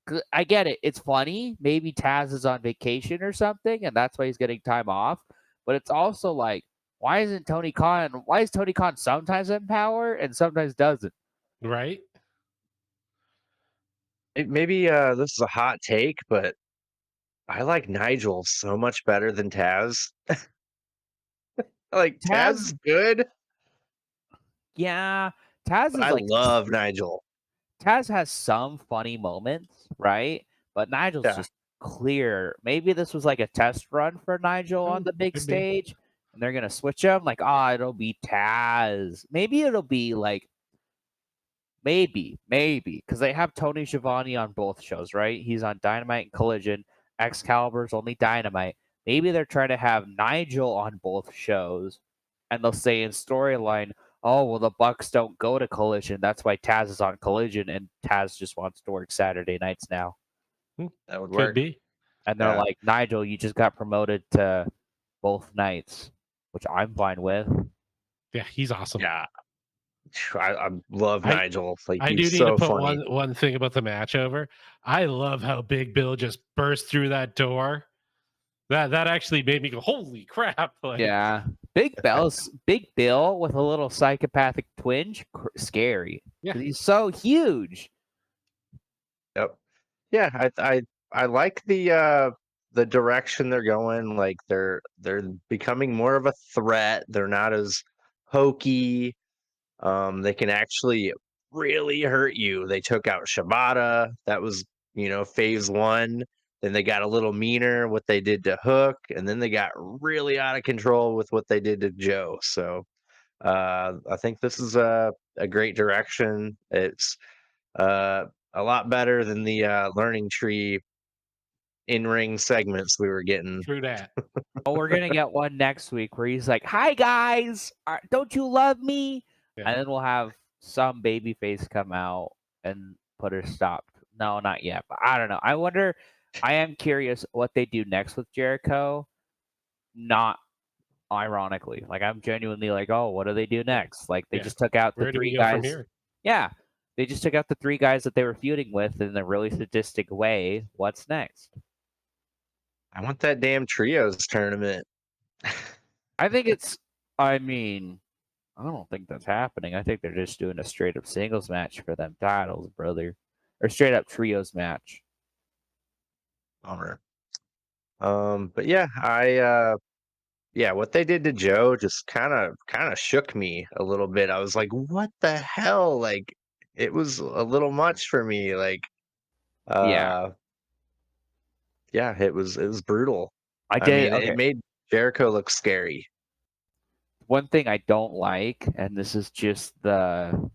'Cause I get it. It's funny. Maybe Taz is on vacation or something, and that's why he's getting time off. But it's also like, why isn't Tony Khan? Why is Tony Khan sometimes in power and sometimes doesn't? Right? Maybe this is a hot take, but I like Nigel so much better than Taz. Like Taz Taz, is good, yeah, Taz but is I like love Nigel. Taz has some funny moments, right? But Nigel's Yeah. just clear. Maybe this was like a test run for Nigel on Oh, the big could be. stage, and they're gonna switch him. Like, it'll be Taz. Maybe it'll be like maybe, because they have Tony Schiavone on both shows, right? He's on Dynamite and Collision. Excalibur's only Dynamite. Maybe they're trying to have Nigel on both shows, and they'll say in storyline, "Oh, well, the Bucks don't go to Collision. That's why Taz is on Collision, and Taz just wants to work Saturday nights now." That would Could work. be. And they're Yeah. like, "Nigel, you just got promoted to both nights," which I'm fine with. Yeah, he's awesome. Yeah. I love I Nigel. Like I do he's need to so put funny. one thing about the match over. I love how Big Bill just burst through that door. That actually made me go, "Holy crap!" Like, Yeah, Big Bill with a little psychopathic twinge, scary yeah, because he's so huge. Yep. Yeah, I like the direction they're going. Like they're becoming more of a threat. They're not as hokey. They can actually really hurt you. They took out Shibata. That was, phase one. Then they got a little meaner what they did to Hook, and then they got really out of control with what they did to Joe. So I think this is a great direction. It's uh, a lot better than the learning tree in-ring segments we were getting. true that. Oh, we're gonna get one next week where he's like, "Hi guys, don't you love me?" Yeah, And then we'll have some baby face come out and put her stopped. No, not yet, but I don't know. I wonder. I am curious what they do next with Jericho. Not ironically, like I'm genuinely like, oh, what do they do yeah, next? Like they yeah. just took out the Where do we three go from guys. here? Yeah, they just took out the three guys that they were feuding with in a really sadistic way. What's next? I want that damn trios tournament. I think it's. I mean, I don't think that's happening. I think they're just doing a straight up singles match for them titles, brother, or straight up trios match. Bummer. But yeah, yeah, what they did to Joe just kind of shook me a little bit. I was like, what the hell? Like, it was a little much for me. Like, Yeah, uh, yeah, it was brutal. I I did. mean, it Okay, made Jericho look scary. one thing I don't like, and this is just the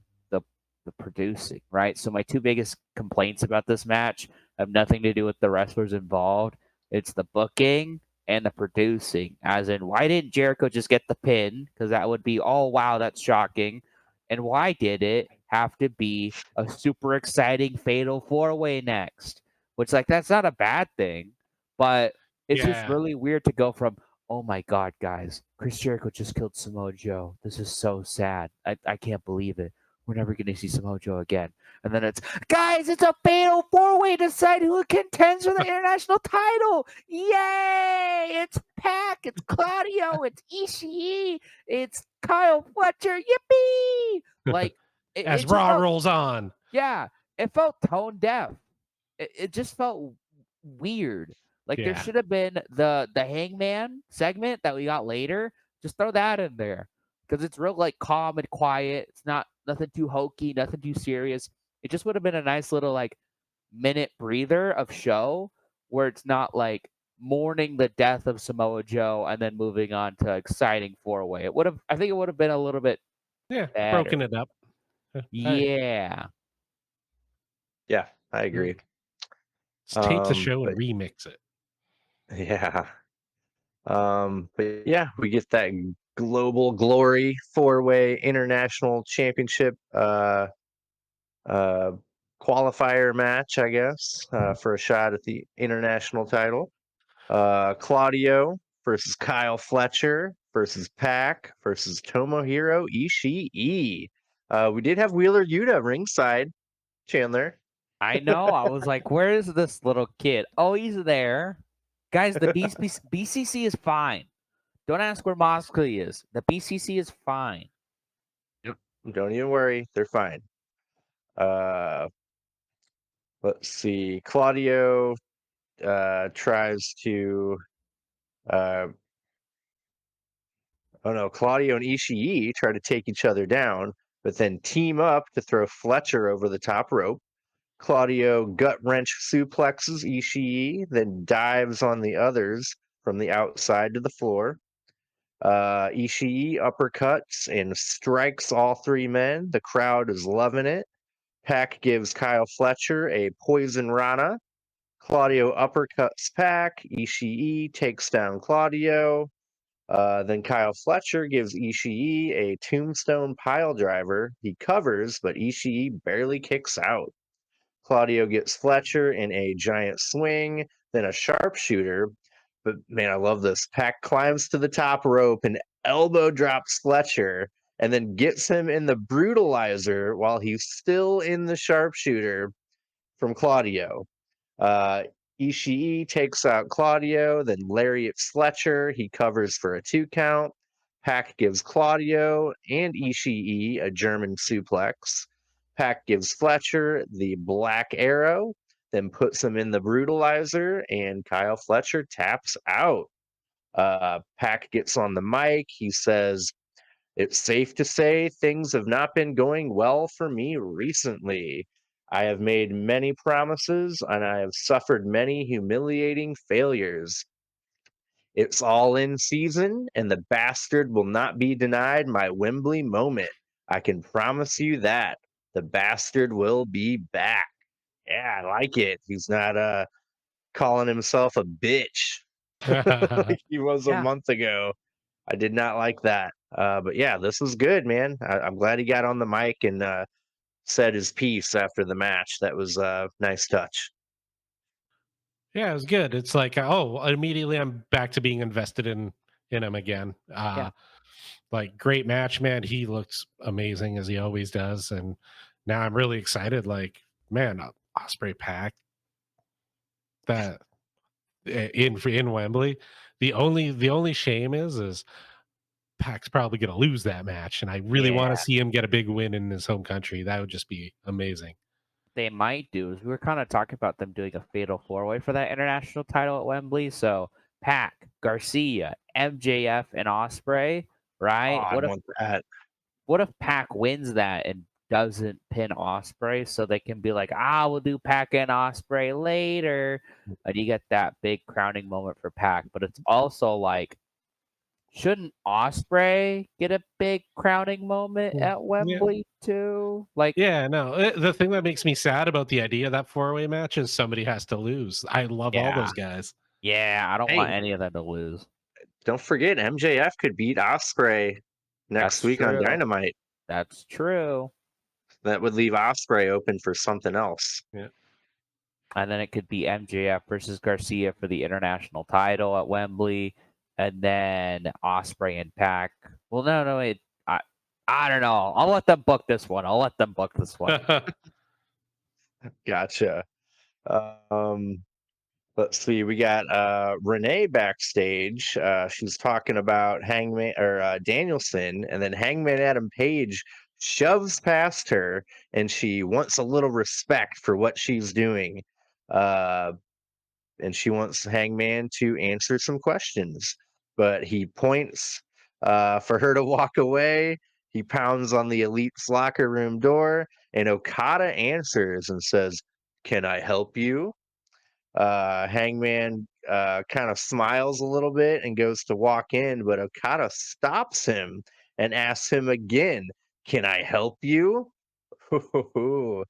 the producing, right? So my two biggest complaints about this match have nothing to do with the wrestlers involved. It's the booking and the producing. As in, why didn't Jericho just get the pin? Because that would be, oh wow, that's shocking. And why did it have to be a super exciting fatal four way next? Which, like, that's not a bad thing, but it's just Yeah. really weird to go from, oh my God, guys, Chris Jericho just killed Samoa Joe. This is so sad. I can't believe it. We're never going to see Samoa Joe again. And then it's, guys, it's a fatal four-way to decide who contends for the international title. Yay! It's Pac, it's Claudio, it's Ishii, it's Kyle Fletcher. Yippee! Like, As it just Raw felt, rolls on. yeah, it felt tone deaf. It just felt weird. Like there Yeah. should have been the Hangman segment that we got later. Just throw that in there because it's real like calm and quiet. It's not nothing too hokey, nothing too serious. It just would have been a nice little like minute breather of show where it's not like mourning the death of Samoa Joe and then moving on to exciting four way. It would have. I think it would have been a little bit Yeah. better. Broken it up. Hey, Yeah. Yeah, I agree. let's take the show But and remix it. yeah, but yeah, we get that global glory four-way international championship uh, qualifier match, I guess, for a shot at the international title. Claudio versus Kyle Fletcher versus Pac versus Tomohiro Ishii. We did have Wheeler Yuta ringside, Chandler. I know. I was like, where is this little kid? Oh, he's there. Guys, the BCC is fine. Don't ask where Moscow is. The BCC is fine. Yep. Don't even worry, they're fine. Uh, let's see. Claudio tries to. Uh, oh no, Claudio and Ishii try to take each other down, but then team up to throw Fletcher over the top rope. Claudio gut wrench suplexes Ishii, then dives on the others from the outside to the floor. Ishii uppercuts and strikes all three men. The crowd is loving it. Pac gives Kyle Fletcher a poison rana. Claudio uppercuts Pac. Ishii takes down Claudio. Then Kyle Fletcher gives Ishii a tombstone pile driver. He covers, but Ishii barely kicks out. Claudio gets Fletcher in a giant swing, then a sharpshooter. But man, I love this. Pac climbs to the top rope and elbow drops Fletcher and then gets him in the brutalizer while he's still in the sharpshooter from Claudio. Uh, Ishii takes out Claudio, then lariats Fletcher. He covers for a 2 count. Pac gives Claudio and Ishii a German suplex. Pac gives Fletcher the Black Arrow, then puts him in the Brutalizer, and Kyle Fletcher taps out. Pac gets on the mic. He says, "It's safe to say things have not been going well for me recently. I have made many promises and I have suffered many humiliating failures. It's all in season, and the bastard will not be denied my Wembley moment. I can promise you that. The bastard will be back." Yeah, I like it. He's not calling himself a bitch like he was a Yeah. month ago. I did not like that. But yeah, this was good, man. I'm glad he got on the mic and said his piece after the match. That was a nice touch. Yeah, it was good. It's like, oh, immediately I'm back to being invested in him again. Yeah. Like great match, man. He looks amazing as he always does, and now I'm really excited. Like, man, Osprey Pack that in Wembley. The only shame is Pac's probably going to lose that match, and I really want to see him get a big win in his home country. That would just be amazing. They might do is we were kind of talking about them doing a fatal four-way for that international title at Wembley. So Pac, Garcia, MJF, and Osprey, Oh, right? I want that. What if Pac wins that and doesn't pin Osprey, so they can be like, we'll do Pac and Osprey later, and you get that big crowning moment for Pac. But it's also like, shouldn't Osprey get a big crowning moment at Yeah. Wembley too? Like, Yeah, no. The thing that makes me sad about the idea of that 4-way match is somebody has to lose. I love all yeah, those guys. yeah, I don't want Hey, any of them to lose. don't forget MJF could beat Osprey next That's week on true. Dynamite. That's true. That would leave Osprey open for something else. Yeah. And then it could be MJF versus Garcia for the international title at Wembley, and then Osprey and Pac. Well, no, wait. I don't know. I'll let them book this one. Gotcha. Um, let's see. We got Renee backstage. She's talking about Hangman or Danielson, and then Hangman Adam Page shoves past her, and she wants a little respect for what she's doing. And she wants Hangman to answer some questions, but he points for her to walk away. He pounds on the Elite's locker room door, and Okada answers and says, "Can I help you?" Hangman kind of smiles a little bit and goes to walk in, but Okada stops him and asks him again, "Can I help you?" The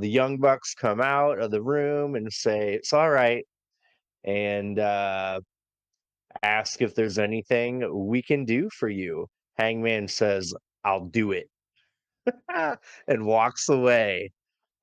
Young Bucks come out of the room and say, "It's all right," and ask if there's anything we can do for you. Hangman says, "I'll do it," and walks away.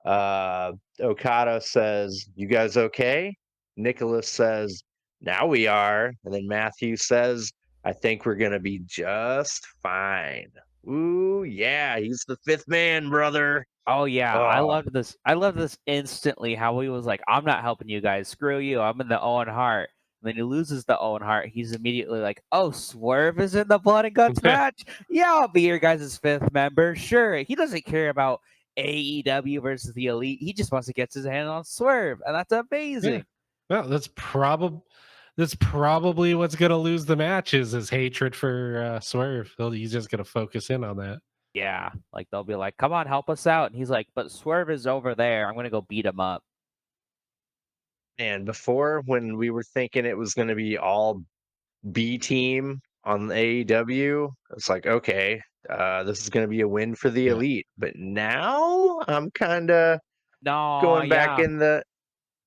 Okada says, "You guys okay?" Nicholas says, "Now we are." And then Matthew says, "I think we're going to be just fine." Ooh, yeah, he's the fifth man, brother. Oh yeah, I Oh, love this. I love this instantly. How he was like, "I'm not helping you guys. Screw you. I'm in the Owen Hart." And then he loses the Owen Hart. He's immediately like, "Oh, Swerve is in the Blood and Guts match. Yeah, I'll be your guys' fifth member. Sure." He doesn't care about AEW versus the Elite. He just wants to get his hand on Swerve, and that's Yeah. amazing. Well, that's probably what's going to lose the match is his hatred for Swerve. He's just going to focus in on that. Yeah, like they'll be like, "Come on, help us out," and he's like, "But Swerve is over there. I'm gonna go beat him up." and before when we were thinking it was going to be all B team on AEW, it's like, okay, this is going to be a win for the Yeah. Elite. But now I'm kind of No, going back yeah.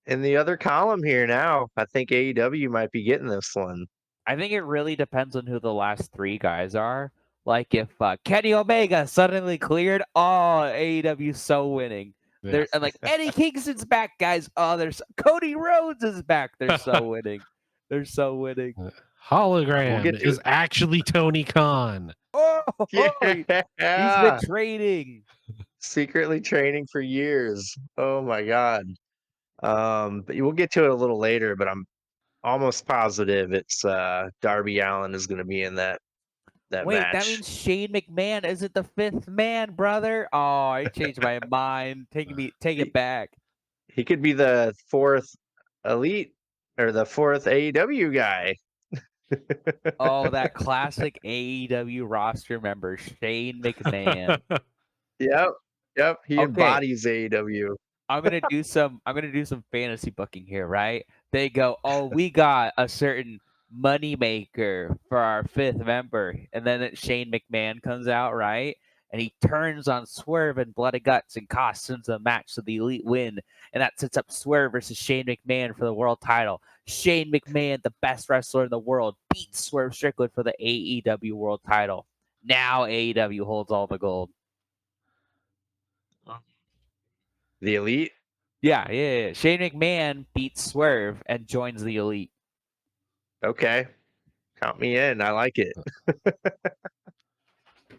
in the other column here now. I think AEW might be getting this one. I think it really depends on who the last three guys are. Like if Kenny Omega suddenly cleared, oh, AEW's so winning. Yeah. And like Eddie Kingston's back, guys. Oh, there's Cody Rhodes is back. They're so winning. They're so winning. Hologram We'll get to is actually Tony Khan. Oh, he's been Yeah, training. secretly training for years. Oh my god. But we'll get to it a little later. But I'm almost positive it's Darby Allin is going to be in that Wait, that match. means Shane McMahon isn't the fifth man, brother. Oh, I changed my mind. Take it He, back. he could be the fourth Elite or the fourth AEW guy. Oh, that classic AEW roster member, Shane McMahon. Yep, yep. He Okay, embodies AEW. I'm gonna do some fantasy booking here, right? They go, "Oh, we got a certain money maker for our fifth member," and then Shane McMahon comes out, right? And he turns on Swerve and Blood and Guts and costumes a match so the Elite win, and that sets up Swerve versus Shane McMahon for the world title. Shane McMahon, the best wrestler in the world, beats Swerve Strickland for the AEW world title. Now AEW holds all the gold. The Elite. Yeah. Shane McMahon beats Swerve and joins the Elite. Okay, count me in. I like it.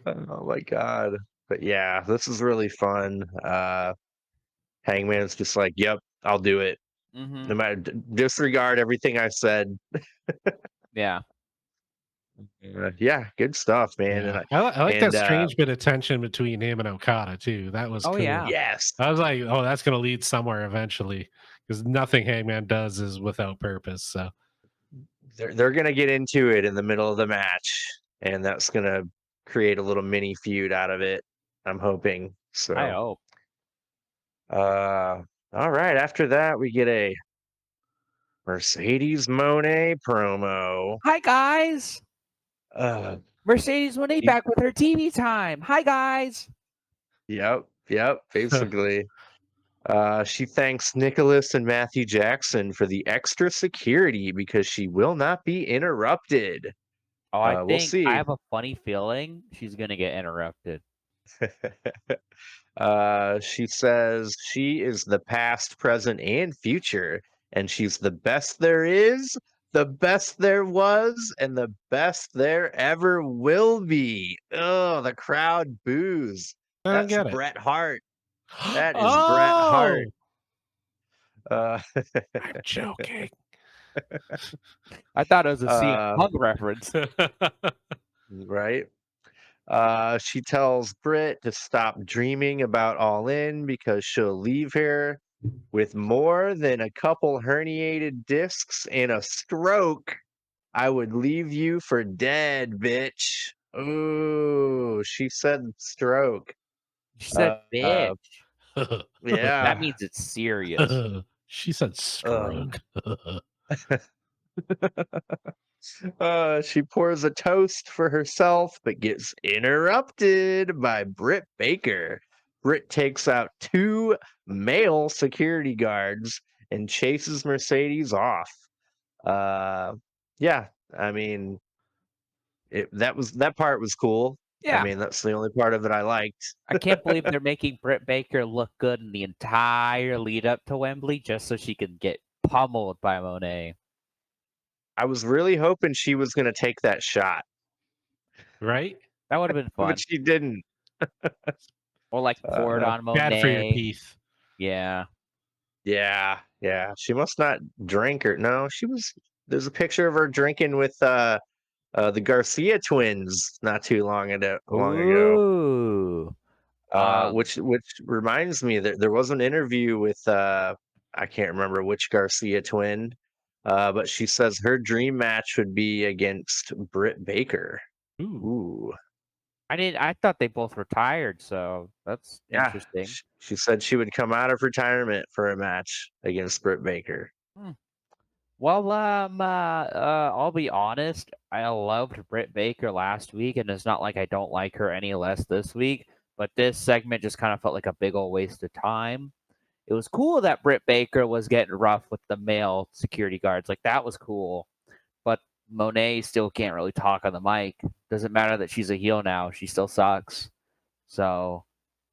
Oh my god. But yeah, this is really fun. Hangman's just like, "Yep, I'll do it." Mm-hmm. No matter disregard everything I said. Yeah. Yeah, good stuff, man. Yeah, I like that And strange bit of tension between him and Okada too. That was Oh cool. yeah. yes, I was like, oh, that's gonna lead somewhere eventually, because nothing Hangman does is without purpose. So they're gonna get into it in the middle of the match, and that's gonna create a little mini feud out of it. I'm hoping. I So, hope. all right. After that, we get a Mercedes Moné promo. Hi guys. Uh, Mercedes Moné he- back with her TV time. Hi guys. yep. Basically, she thanks Nicholas and Matthew Jackson for the extra security because she will not be interrupted. Oh, I We'll think I see. have a funny feeling she's gonna get interrupted. She says she is the past, present, and future, and she's the best there is, the best there was, and the best there ever will be. Oh, the crowd boos. I don't That's get it. Bret Hart. That is Bret Hart. Oh, Uh, I'm joking. I thought it was a CM uh, Punk reference. right? She tells Britt to stop dreaming about All In because she'll leave here with more than a couple herniated discs and a stroke. I would leave you for dead, bitch. Ooh, she said stroke. She said, Uh, "Bitch." That yeah. means it's serious. She said Uh, stroke. she pours a toast for herself, but gets interrupted by Britt Baker. Britt takes out two male security guards and chases Mercedes off. Uh, yeah, I mean, that part was cool. I Yeah. mean, that's the only part of it I liked. I can't believe they're making Britt Baker look good in the entire lead up to Wembley just so she can get pummeled by Monet. I was really hoping she was going to take that shot, Right? That would have been but fun. she didn't. Or like pour it Uh, on Bad for your Monet. teeth. Yeah. yeah. She must not drink or no. She was. There's a picture of her drinking with the Garcia twins not too long ago. Ooh. Which reminds me that there was an interview with I can't remember which Garcia twin, but she says her dream match would be against Britt Baker. Ooh. Ooh, I thought they both retired, so that's yeah. interesting. She said she would come out of retirement for a match against Britt Baker. Hmm. Well, I'll be honest. I loved Britt Baker last week, and it's not like I don't like her any less this week. But this segment just kind of felt like a big old waste of time. It was cool that Britt Baker was getting rough with the male security guards. Like that was cool. But Monet still can't really talk on the mic. Doesn't matter that she's a heel now. She still sucks. So,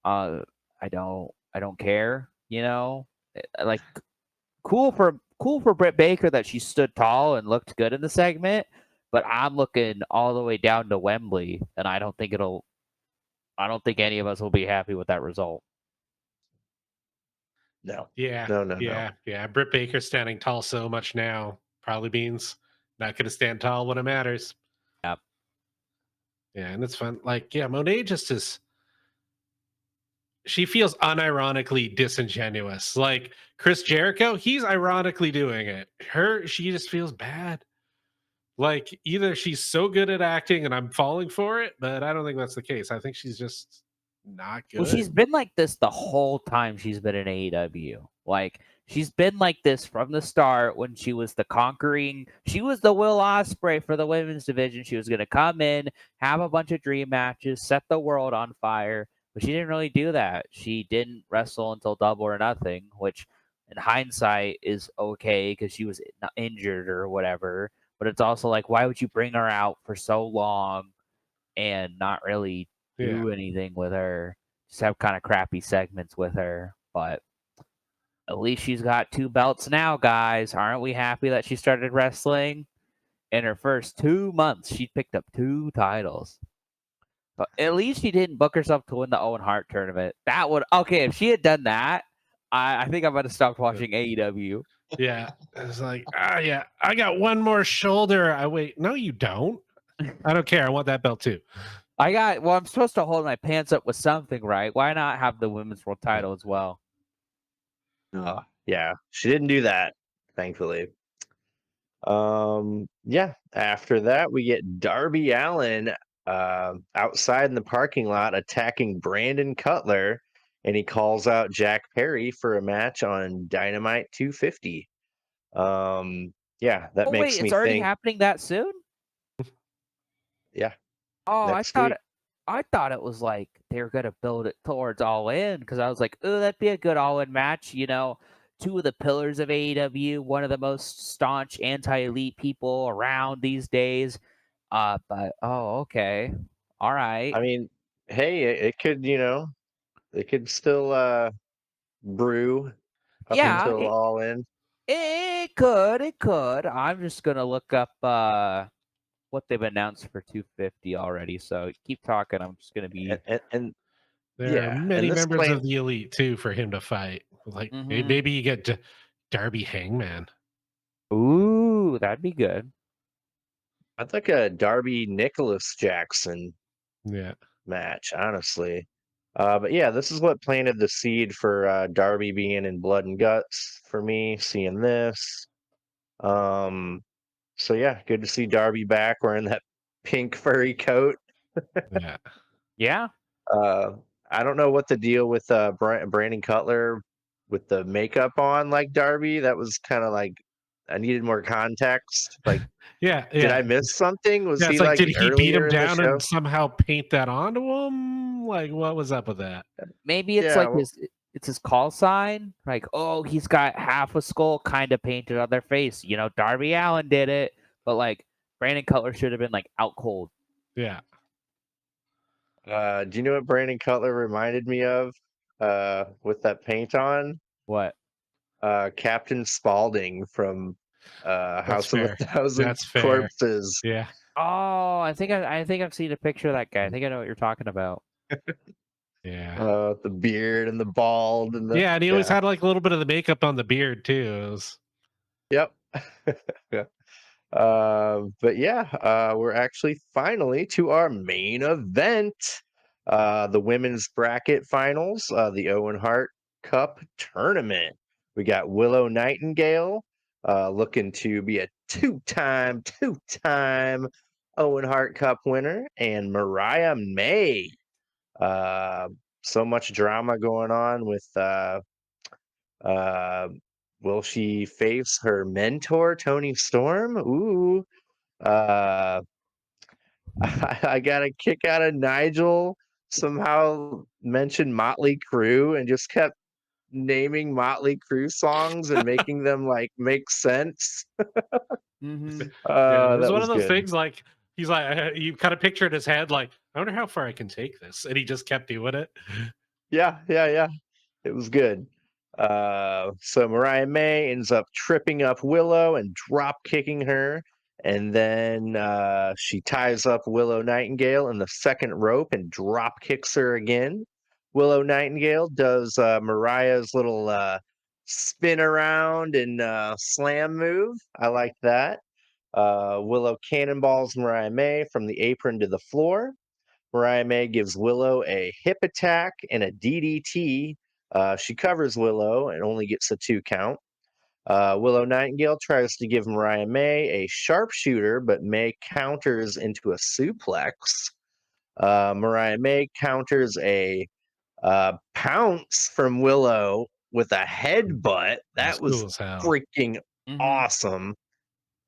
uh, I don't care. You know, like cool for Britt Baker that she stood tall and looked good in the segment, but I'm looking all the way down to Wembley, and I don't think any of us will be happy with that result. No, Yeah. no. Yeah. Britt Baker standing tall so much now probably means not going to stand tall when it matters. Yep. Yeah. And it's fun. Like, yeah, Monet just is. She feels unironically disingenuous. Like Chris Jericho, he's ironically doing it. She just feels bad. Like either she's so good at acting and I'm falling for it, but I don't think that's the case. I think she's just not Well, she's good. been like this the whole time she's been in AEW. Like she's been like this from the start when she was she was the Will Ospreay for the women's division. She was going to come in, have a bunch of dream matches, set the world on fire, but she didn't really do that. She didn't wrestle until Double or Nothing, which in hindsight is okay because she was injured or whatever. But it's also like, why would you bring her out for so long and not really Yeah. do anything with her? Just have kind of crappy segments with her, but at least she's got 2 belts now, guys. Aren't we happy that she started wrestling? In her first 2 months, she picked up 2 titles. But at least she didn't book herself to win the Owen Hart tournament. That would okay if she had done that. I think I'm gonna stop watching AEW. Yeah. It's like, yeah, I got one more shoulder. No, you don't. I don't care. I want that belt too. I'm supposed to hold my pants up with something, right? Why not have the women's world title as well? Yeah, she didn't do that, thankfully. Yeah, after that we get Darby Allin outside in the parking lot attacking Brandon Cutler, and he calls out Jack Perry for a match on Dynamite 250. Yeah, that Oh wait, makes me it's already think, happening that soon? yeah, Oh, next week. I thought it was like they were gonna build it towards All In because I was like, oh, that'd be a good All In match. Two of the pillars of AEW, one of the most staunch anti-elite people around these days. But oh, okay, all right, I mean, hey, it could, it could still brew up yeah, until All In. it could. I'm just gonna look up what they've announced for 250 already. So keep talking. I'm just gonna be. And There are yeah, and many this members plan. of the elite too for him to fight. Like Mhm. maybe you get Darby Hangman. Ooh, that'd be good. I'd like a Darby Nicholas Jackson Yeah. match, honestly. But yeah, this is what planted the seed for Darby being in Blood and Guts for me, seeing this. Um, so yeah, good to see Darby back wearing that pink furry coat. Yeah. Yeah. Uh, I don't know what the deal with Brandon Cutler with the makeup on like Darby. That was kind of like I needed more context. Like, Yeah. did Yeah. I miss something? Was Yeah. he It's like, like did he beat him earlier in the down and show? somehow paint that onto him? Like, what was up with that? Maybe it's Yeah, like well, his call sign. Like, oh, he's got half a skull kind of painted on their face. Darby Allen did it, but like Brandon Cutler should have been like out cold. Yeah. do you know what Brandon Cutler reminded me of with that paint on? What? Captain Spaulding from That's House of a fair. Thousand That's fair. Corpses. Yeah. Oh, I think I've seen a picture of that guy. I think I know what you're talking about. Yeah. The beard and the bald and the Yeah. And he always yeah. had like a little bit of the makeup on the beard too. It was, Yep. Yeah. But yeah, we're actually finally to our main event, the women's bracket finals, the Owen Hart Cup tournament. We got Willow Nightingale, looking to be a two-time Owen Hart Cup winner, and Mariah May. Uh, so much drama going on with uh, will she face her mentor, Tony Storm? Ooh. Uh, I got a kick out of Nigel. Somehow mentioned Motley Crue and just kept naming Motley Crue songs and making them like make sense. Mm-hmm. yeah. It was That one was of those good. things like, he's like, you kind of picture in his head, like, I wonder how far I can take this. And he just kept doing it. Yeah. It was good. So Mariah May ends up tripping up Willow and drop kicking her. And then she ties up Willow Nightingale in the second rope and drop kicks her again. Willow Nightingale does Mariah's little spin around and slam move. I like that. Willow cannonballs Mariah May from the apron to the floor. Mariah May gives Willow a hip attack and a DDT. She covers Willow and only gets a 2 count. Willow Nightingale tries to give Mariah May a sharpshooter, but May counters into a suplex. Mariah May counters a pounce from Willow with a headbutt. That was That was cool as hell. freaking Mm-hmm. awesome.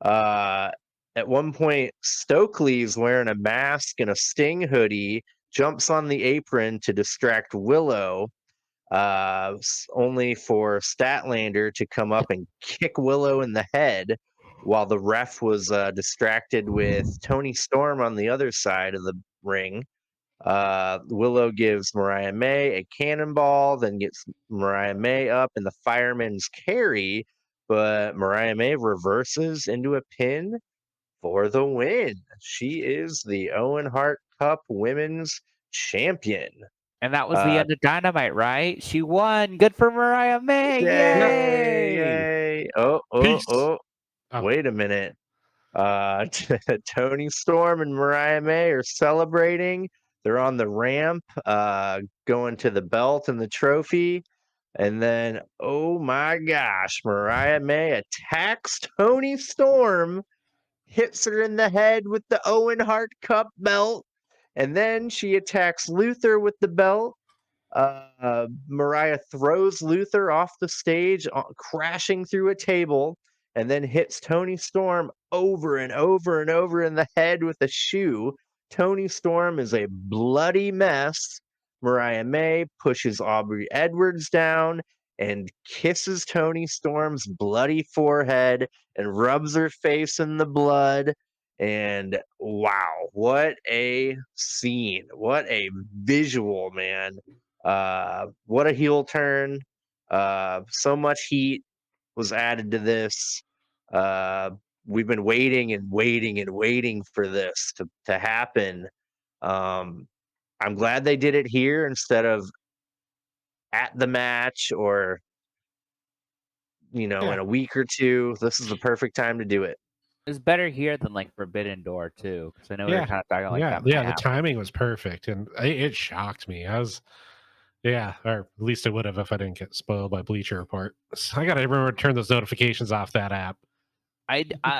Uh, at one point, Stokely's wearing a mask and a Sting hoodie, jumps on the apron to distract Willow, only for Statlander to come up and kick Willow in the head while the ref was distracted with Tony Storm on the other side of the ring. Willow gives Mariah May a cannonball, then gets Mariah May up in the fireman's carry, but Mariah May reverses into a pin for the win. She is the Owen Hart Cup Women's Champion. And that was the Uh, end of Dynamite, right? She won. Good for Mariah May. Yep. yay, Yay! yay. Oh, Peace. Oh, wait a minute. Tony Storm and Mariah May are celebrating. They're on the ramp, going to the belt and the trophy. And then, oh my gosh, Mariah May attacks Tony Storm, hits her in the head with the Owen Hart Cup belt, and then she attacks Luther with the belt. Mariah throws Luther off the stage, crashing through a table, and then hits Tony Storm over and over and over in the head with a shoe. Tony Storm is a bloody mess. Mariah May pushes Aubrey Edwards down and kisses Tony Storm's bloody forehead and rubs her face in the blood. And wow, what a scene. What a visual, man. What a heel turn. So much heat was added to this. Uh, we've been waiting and waiting and waiting for this to happen. I'm glad they did it here instead of at the match or in Yeah. a week or two. This is the perfect time to do it. It's better here than like Forbidden Door too, because I know we were Yeah. kind of talking like Yeah. that. Yeah. The timing was perfect, and it shocked me. I was, yeah, or at least it would have if I didn't get spoiled by Bleacher Report. So I got to remember to turn those notifications off that app.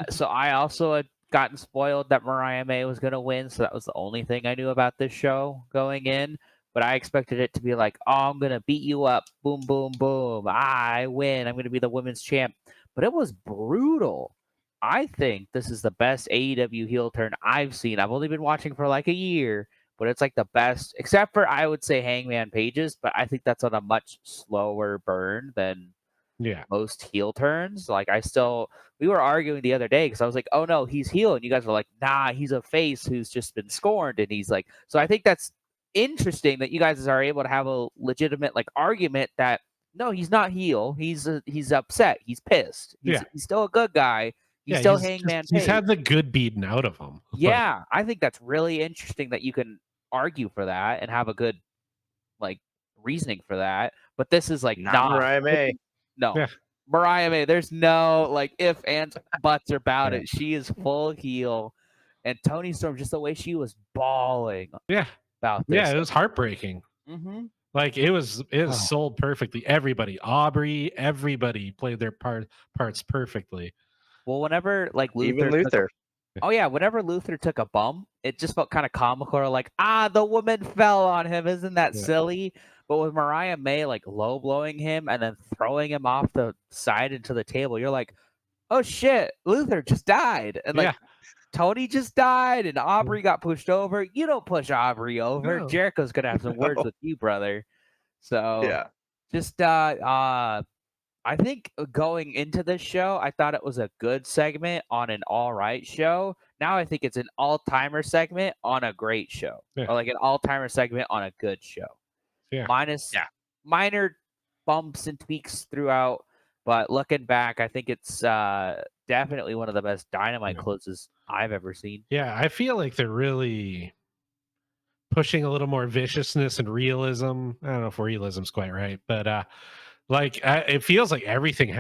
So I also had gotten spoiled that Mariah May was gonna win, so that was the only thing I knew about this show going in. But I expected it to be like, oh, I'm gonna beat you up, boom, boom, boom. I win. I'm gonna be the women's champ. But it was brutal. I think this is the best AEW heel turn I've seen. I've only been watching for like a year, but it's like the best, except for I would say Hangman Pages. But I think that's on a much slower burn than Yeah. most heel turns. Like we were arguing the other day because I was like, oh no, he's heel, and you guys were like, nah, he's a face who's just been scorned, and he's like, so I think that's interesting that you guys are able to have a legitimate like argument that no, he's not heel, he's upset, he's pissed, he's still a good guy, he's still Hangman Page. He's had the good beaten out of him. Yeah, I think that's really interesting that you can argue for that and have a good like reasoning for that. But this is like Not Mariah May. No. Yeah. Mariah May, there's no like if, ands, buts about it. She is full heel. And Tony Storm, just the way she was bawling about this. Yeah, it was heartbreaking. Mm-hmm. Like it was sold perfectly. Everybody played their parts perfectly. Well, whenever like Even Luther. Whenever Luther took a bump, it just felt kind of comical, or like, the woman fell on him. Isn't that silly? But with Mariah May like low blowing him and then throwing him off the side into the table, you're like, oh shit, Luther just died. And like Tony just died and Aubrey got pushed over. You don't push Aubrey over. No. Jericho's gonna have some words with you, brother. So just I think going into this show, I thought it was a good segment on an all right show. Now I think it's an all-timer segment on a great show. Or like an all-timer segment on a good show. Yeah. Minus minor bumps and tweaks throughout. But looking back, I think it's definitely one of the best Dynamite closes I've ever seen. Yeah, I feel like they're really pushing a little more viciousness and realism. I don't know if realism's quite right, but it feels like everything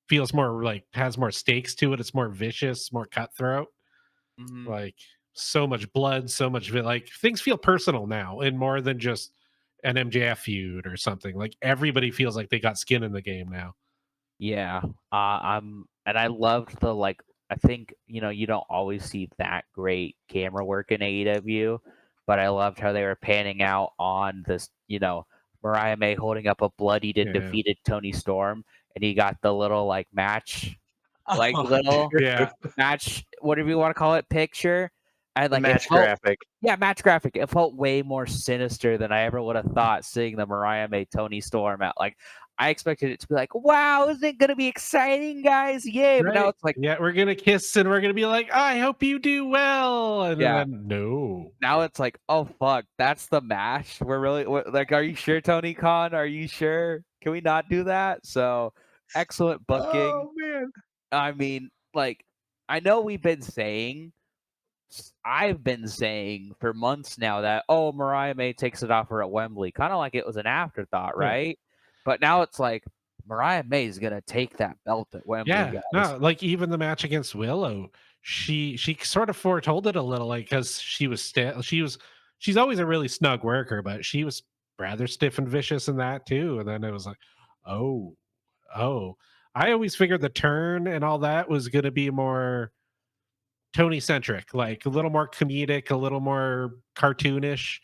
feels more like has more stakes to it. It's more vicious, more cutthroat. Mm-hmm. Like so much blood, so much like things feel personal now, and more than just an MJF feud or something. Like everybody feels like they got skin in the game now. Yeah, and I loved the like. I think you don't always see that great camera work in AEW, but I loved how they were panning out on this. Mariah May holding up a bloodied and defeated Tony Storm, and he got the little like match, like little match, whatever you want to call it, picture, and like match graphic. Yeah, match graphic. It felt way more sinister than I ever would have thought seeing the Mariah May Tony Storm at like. I expected it to be like, wow, isn't it going to be exciting, guys? Yay. But now it's like, we're going to kiss and we're going to be like, I hope you do well. And then, no. Now it's like, oh, fuck, that's the match. We're really, like, are you sure, Tony Khan? Are you sure? Can we not do that? So, excellent booking. Oh, man. I mean, like, I know I've been saying for months now that, Mariah May takes it off her at Wembley. Kind of like it was an afterthought, right? But now it's like Mariah May is gonna take that belt at Wembley. Yeah, guys. no, like even the match against Willow, she sort of foretold it a little, like, because she's always a really snug worker, but she was rather stiff and vicious in that too. And then it was like, oh, oh. I always figured the turn and all that was going to be more Tony centric, like a little more comedic, a little more cartoonish.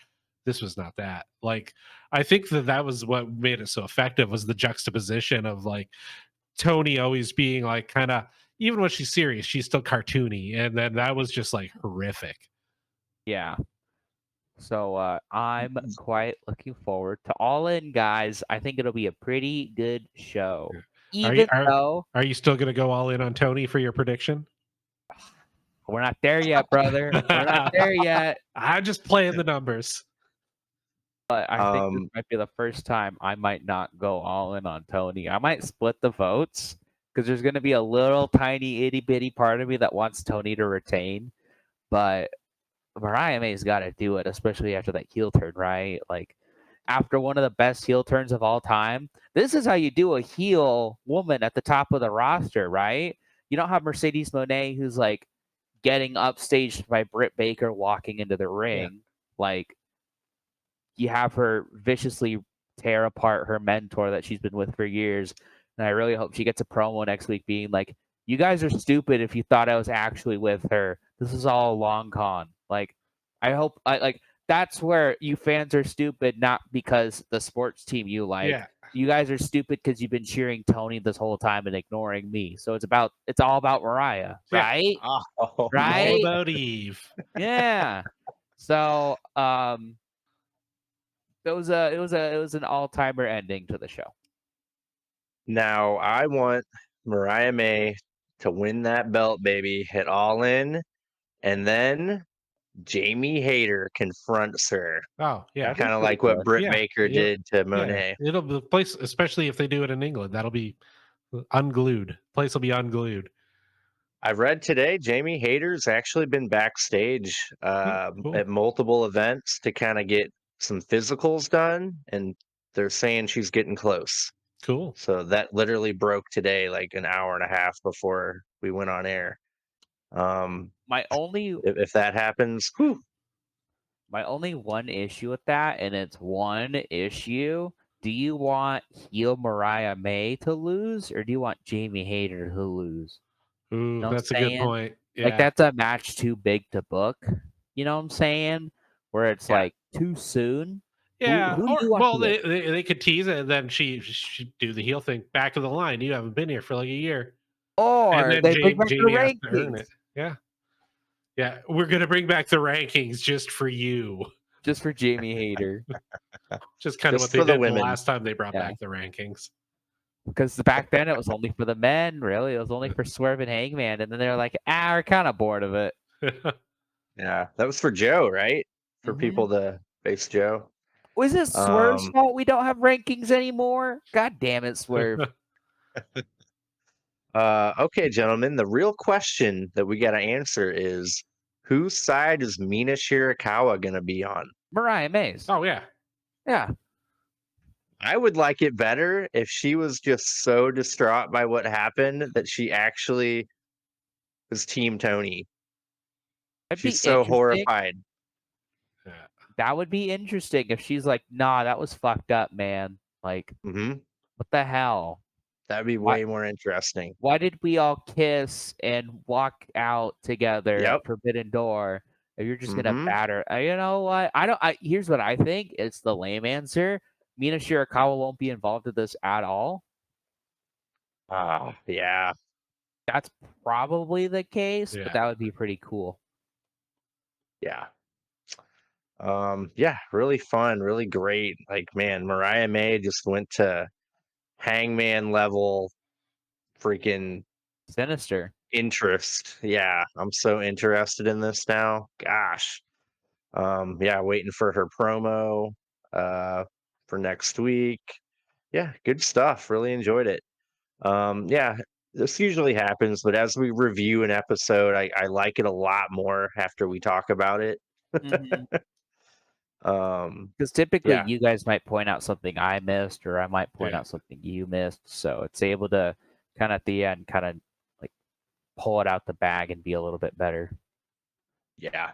This was not that. Like, I think that was what made it so effective, was the juxtaposition of like Tony always being like kind of, even when she's serious, she's still cartoony, and then that was just like horrific. Yeah. So I'm quite looking forward to All In, guys. I think it'll be a pretty good show. Yeah. Are you Even though are you still going to go all in on Tony for your prediction? we're not there yet, brother. We're not there yet. I'm just playing the numbers. But I think this might be the first time I might not go all in on Tony. I might split the votes because there's going to be a little tiny itty bitty part of me that wants Tony to retain. But Mariah May's got to do it, especially after that heel turn, right? Like, after one of the best heel turns of all time, this is how you do a heel woman at the top of the roster, right? You don't have Mercedes Moné, who's like getting upstaged by Britt Baker walking into the ring. Like, you have her viciously tear apart her mentor that she's been with for years. And I really hope she gets a promo next week being like, you guys are stupid if you thought I was actually with her. This is all a long con. Like, I hope that's where you fans are stupid, not because the sports team you like. Yeah. You guys are stupid because you've been cheering Tony this whole time and ignoring me. So it's all about Mariah, right? Oh, All Right? about Eve. Yeah. So it was an all-timer ending to the show. Now I want Mariah May to win that belt, baby. Hit All In, and then Jamie Hayter confronts her, Oh yeah, kind of pretty like what good. Britt Yeah, Baker yeah, did to yeah. Monet. It'll be the place, especially if they do it in England. That'll be unglued. Place will be unglued. I've read today Jamie Hayter's actually been backstage Cool. at multiple events to kind of get some physicals done, and they're saying she's getting close. Cool. So that literally broke today, like an hour and a half before we went on air. My only If that happens, whew, my only one issue with that, and it's one issue. Do you want heel Mariah May to lose, or do you want Jamie Hayter to lose? Ooh, You know what that's a I'm good saying? point. Like, Yeah, that's a match too big to book. You know what I'm saying? Where it's Yeah. like too soon. yeah. Who do Or you want well, to win? they could tease it, and then she do the heel thing. Back of the line. You haven't been here for like a year, and Or then they bring back the Jamie has to earn rankings it. Yeah, yeah. We're gonna bring back the rankings just for you. just for Jamie Hayter. Just kind of what just they for the did the women. last time they brought Yeah. back the rankings. Because back then it was only for the men, really. It was only for Swerve and Hangman. And then they're like, we're kind of bored of it. Yeah, that was for Joe, right? For people to face Joe. Was it Swerve's fault we don't have rankings anymore? God damn it, Swerve. Okay, gentlemen, the real question that we got to answer is, whose side is Mina Shirakawa going to be on? Mariah May's. Oh yeah. Yeah. I would like it better if she was just so distraught by what happened that she actually was Team Tony. That'd be She's so interesting. horrified. Yeah. That would be interesting if she's like, nah, that was fucked up, man. Like, what the hell? That'd be way more interesting. Why did we all kiss and walk out together Yep. at Forbidden Door if you're just gonna batter? You know what? Here's what I think. It's the lame answer. Mina Shirakawa won't be involved in this at all. Yeah. That's probably the case, Yeah. but that would be pretty cool. Yeah. Yeah, really fun, really great. Like, man, Mariah May just went to Hangman level freaking Sinister interest. Yeah, I'm so interested in this now. Gosh. Yeah, waiting for her promo for next week. Yeah, good stuff. Really enjoyed it. Yeah, this usually happens, but as we review an episode, I like it a lot more after we talk about it. because typically Yeah. you guys might point out something I missed, or I might point Yeah. out something you missed. So it's able to kind of at the end, kind of like pull it out the bag and be a little bit better. Yeah.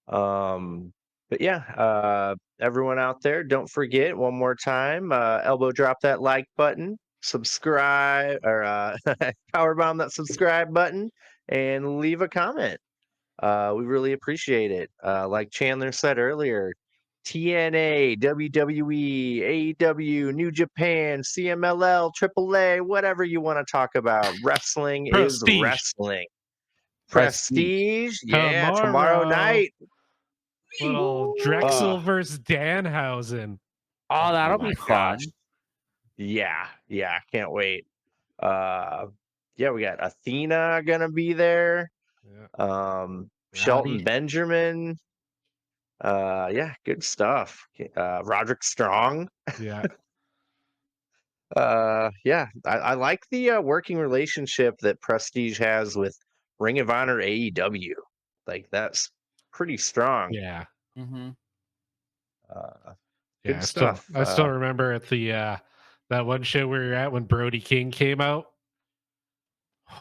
But yeah, everyone out there, don't forget one more time, elbow drop that like button, subscribe, or power bomb that subscribe button, and leave a comment. We really appreciate it. Like Chandler said earlier, TNA, WWE, AEW, New Japan, CMLL, AAA, whatever you want to talk about. Wrestling is Prestige. wrestling. Prestige. Prestige, yeah, tomorrow Tomorrow. night. Little Drexel versus Danhausen. Oh, that'll my be gosh. fun. Yeah, can't wait. Yeah, we got Athena gonna be there. Yeah. Shelton Rowdy. Benjamin. Yeah, good stuff. Roderick Strong. Yeah. Yeah, I like the working relationship that Prestige has with Ring of Honor AEW. Like that's pretty strong. Yeah. Mm-hmm. Good Yeah. stuff. I still remember at the that one show we were at when Brody King came out.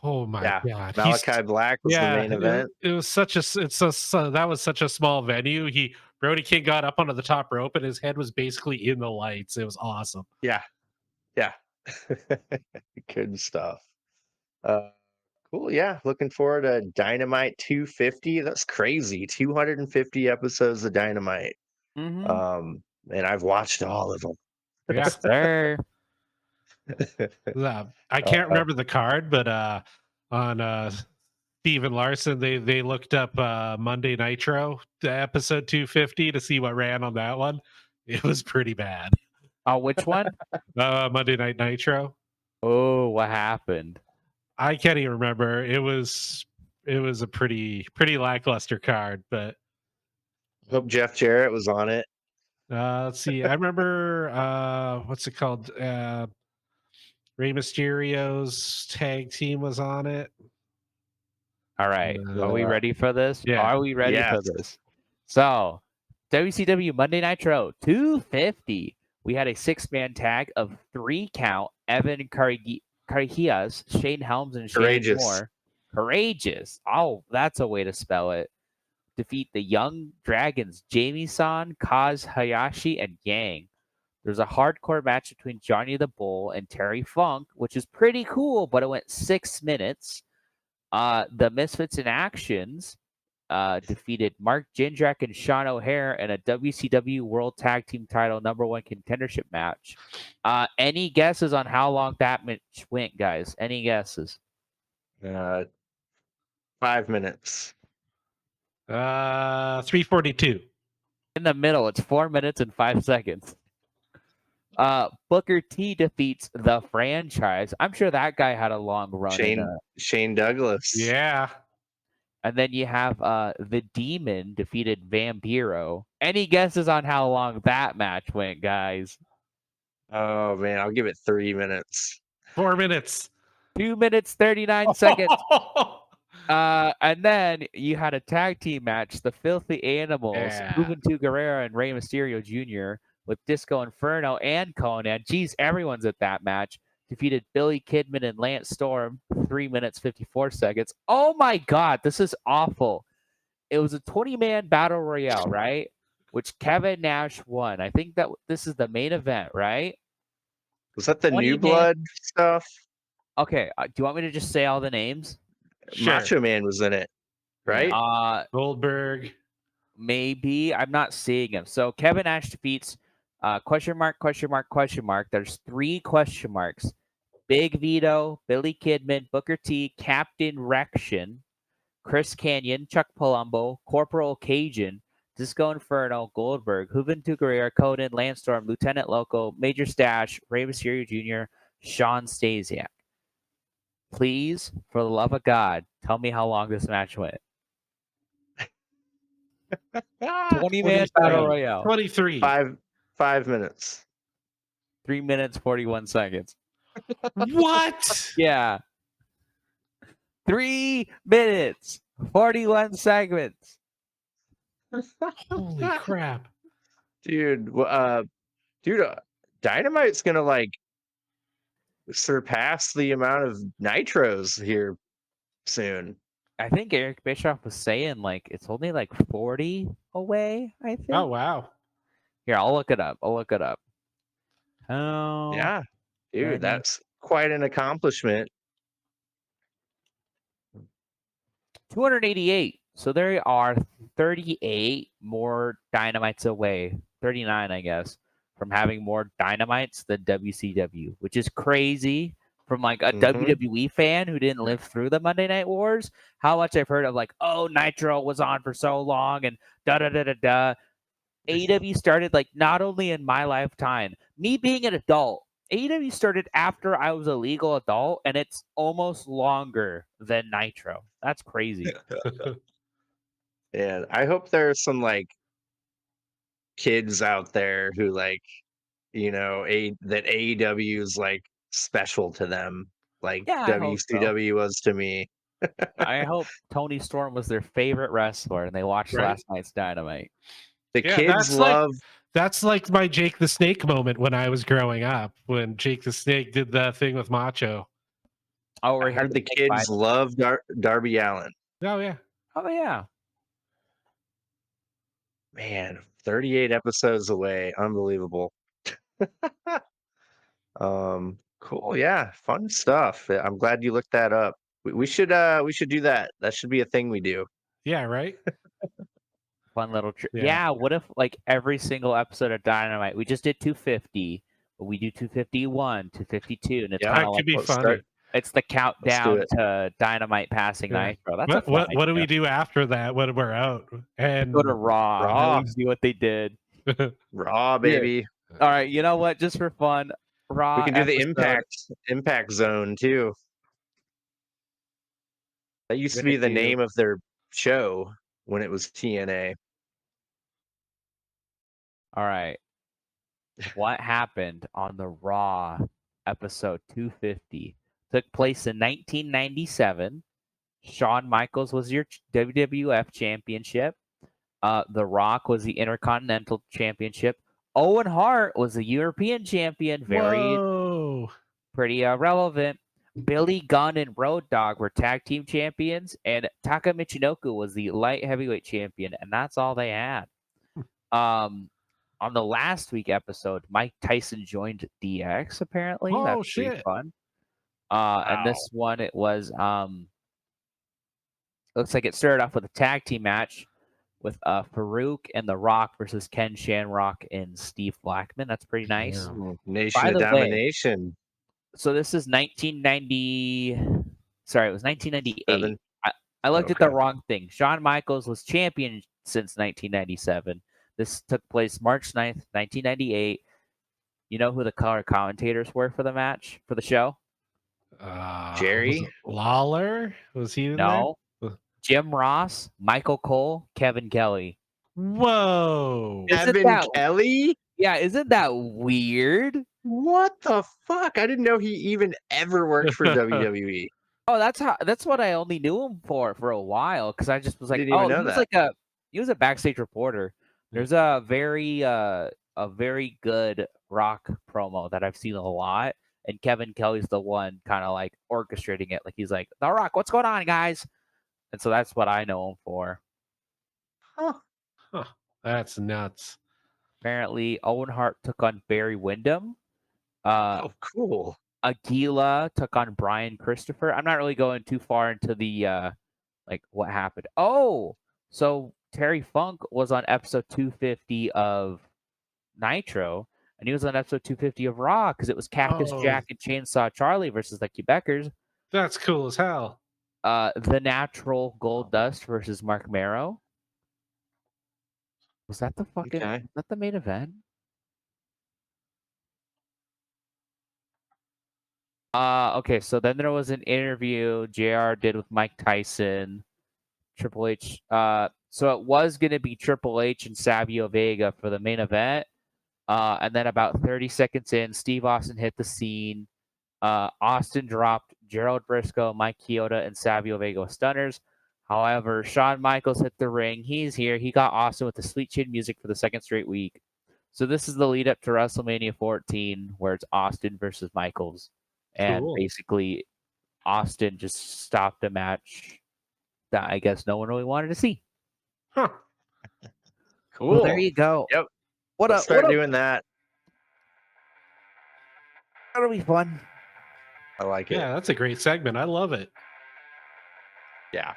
Oh my Yeah, God. Malachi Black was the main event. It was such a that was such a small venue. Brody King got up onto the top rope and his head was basically in the lights. It was awesome. Yeah. Good stuff. Cool. Yeah, looking forward to Dynamite 250. That's crazy. 250 episodes of Dynamite. Mm-hmm. And I've watched all of them. Yeah. Yes, sir. I can't remember the card, but on Steven Larson, they looked up Monday Nitro, episode 250, to see what ran on that one. It was pretty bad. Oh, which one? Monday Night Nitro. Oh, what happened? I can't even remember. It was a pretty lackluster card, but Hope Jeff Jarrett was on it. let's see. I remember what's it called? Rey Mysterio's tag team was on it. All right. Are we ready for this? Yeah. Are we ready for this? So, WCW Monday Nitro 250. We had a 6-man tag of 3 count. Evan Carrillas, Shane Helms, and Shane Courageous. Moore. Courageous. Oh, that's a way to spell it. Defeat the Young Dragons, Jamie-san, Kaz Hayashi, and Yang. There's a hardcore match between Johnny the Bull and Terry Funk, which is pretty cool, but it went 6 minutes. The Misfits in Actions defeated Mark Jindrak and Sean O'Hare in a WCW World Tag Team Title #1 contendership match. Any guesses on how long that match went, guys? Any guesses? 5 minutes. 342. In the middle, it's 4 minutes and 5 seconds. Booker T defeats the Franchise. I'm sure that guy had a long run. Shane Douglas. Yeah. And then you have the Demon defeated Vampiro. Any guesses on how long that match went, guys? Oh man, I'll give it 3 minutes. 4 minutes. 2 minutes, 39 seconds. And then you had a tag team match, the Filthy Animals, Juventud Guerrera and Rey Mysterio Jr. with Disco Inferno and Conan. Geez, everyone's at that match. Defeated Billy Kidman and Lance Storm, 3 minutes, 54 seconds. Oh my God, this is awful. It was a 20-man battle royale, right? Which Kevin Nash won. I think that this is the main event, right? Was that the New Blood stuff? Okay, do you want me to just say all the names? Sure. Macho Man was in it, right? Goldberg. Maybe. I'm not seeing him. So Kevin Nash defeats question mark. There's 3 question marks. Big Vito, Billy Kidman, Booker T, Captain Rection, Chris Canyon, Chuck Palumbo, Corporal Cajun, Disco Inferno, Goldberg, Juventud Guerrera, Conan, Lance Storm, Lieutenant Loco, Major Stash, Rey Mysterio Jr., Sean Stasiak. Please, for the love of God, tell me how long this match went. 20-man battle royale. 23. 5 minutes. 3 minutes, 41 seconds. What? Yeah. 3 minutes, 41 seconds. Holy crap. Dude, Dynamite's going to like surpass the amount of nitros here soon. I think Eric Bischoff was saying like it's only like 40 away. I think. Oh wow. Here, I'll look it up. Oh, Yeah, dude, 30. that's quite an accomplishment. 288. So there are 38 more dynamites away. 39, I guess, from having more dynamites than WCW, which is crazy from like a WWE fan who didn't live through the Monday Night Wars. How much I've heard of like, oh, Nitro was on for so long and da da da da da. AEW started like not only in my lifetime, me being an adult. AEW started after I was a legal adult, and it's almost longer than Nitro. That's crazy. Yeah, I hope there's some like kids out there who like, that AEW is like special to them, like Yeah, I hope so. WCW was to me. I hope Tony Storm was their favorite wrestler, and they watched Right? last night's Dynamite. The Yeah, kids love that's like my Jake the Snake moment when I was growing up, when Jake the Snake did the thing with Macho. Oh, I we had heard the the snake bite kids him. love Darby Allin. Oh yeah. Oh yeah. Man, 38 episodes away. Unbelievable. Cool. Yeah, fun stuff. I'm glad you looked that up. We should do that. That should be a thing we do. Yeah, right? Fun little trip. Yeah. Yeah, what if like every single episode of Dynamite, we just did 250, but we do 251, 252, and it's Yeah, kind That of could like be funny. it's the let's do countdown it. to Dynamite passing Yeah. Nitro. That's a fun What do idea. we do after that when we're out? Go to And Raw. Raw. At least see what they did. Raw, Here. baby. All right, you know what? Just for fun, We Raw can do the episode. impact zone too. That used We're to be gonna the do. name of their show when it was TNA. All right. What happened on the Raw episode 250? Took place in 1997. Shawn Michaels was your WWF championship. The Rock was the Intercontinental Championship. Owen Hart was the European champion. whoa. Pretty relevant. Billy Gunn and Road Dogg were tag team champions, and Taka Michinoku was the light heavyweight champion, and that's all they had. On the last week episode, Mike Tyson joined DX. Apparently, Oh that's pretty shit. fun. And Wow. this one, it was looks like it started off with a tag team match with Farouk and The Rock versus Ken Shamrock and Steve Blackman. That's pretty nice. Yeah. Nation By of the way, Domination. so this is 1990. Sorry, it was 1998. 7. I looked at the Okay. wrong thing. Shawn Michaels was champion since 1997. This took place March 9th, 1998. You know who the color commentators were for the match, for the show? Was Jerry? it Lawler? Was he in No. there? Jim Ross, Michael Cole, Kevin Kelly. Whoa. Isn't Evan that Kelly? Yeah, isn't that weird? What the fuck? I didn't know he even ever worked for WWE. Oh, that's what I only knew him for a while because I just was like, Didn't even oh, know that. he was a backstage reporter. There's a very good Rock promo that I've seen a lot, and Kevin Kelly's the one kind of like orchestrating it. Like he's like, The Rock, what's going on, guys? And so that's what I know him for. Huh. Huh. That's nuts. Apparently, Owen Hart took on Barry Windham. Uh, Oh, cool. Aguila took on Brian Christopher. I'm not really going too far into the like what happened. Oh, so Terry Funk was on episode 250 of Nitro, and he was on episode 250 of Raw because it was Cactus Oh, Jack and Chainsaw Charlie versus the Quebecers. that's cool as hell. The Natural Gold Dust versus Mark Marrow. Was that Okay. was that the main event? Okay, so then there was an interview JR did with Mike Tyson, Triple H. So it was going to be Triple H and Savio Vega for the main event. And then about 30 seconds in, Steve Austin hit the scene. Austin dropped Gerald Briscoe, Mike Chioda, and Savio Vega with stunners. However, Shawn Michaels hit the ring. He's here. He got Austin with the Sweet Chin music for the second straight week. So this is the lead up to WrestleMania 14, where it's Austin versus Michaels. And Cool. basically, Austin just stopped a match that I guess no one really wanted to see. Huh. Cool. Well, there you go. Yep. What Let's up? start What up? doing that. That'll be fun. I like Yeah, it. that's a great segment. I love it. Yeah.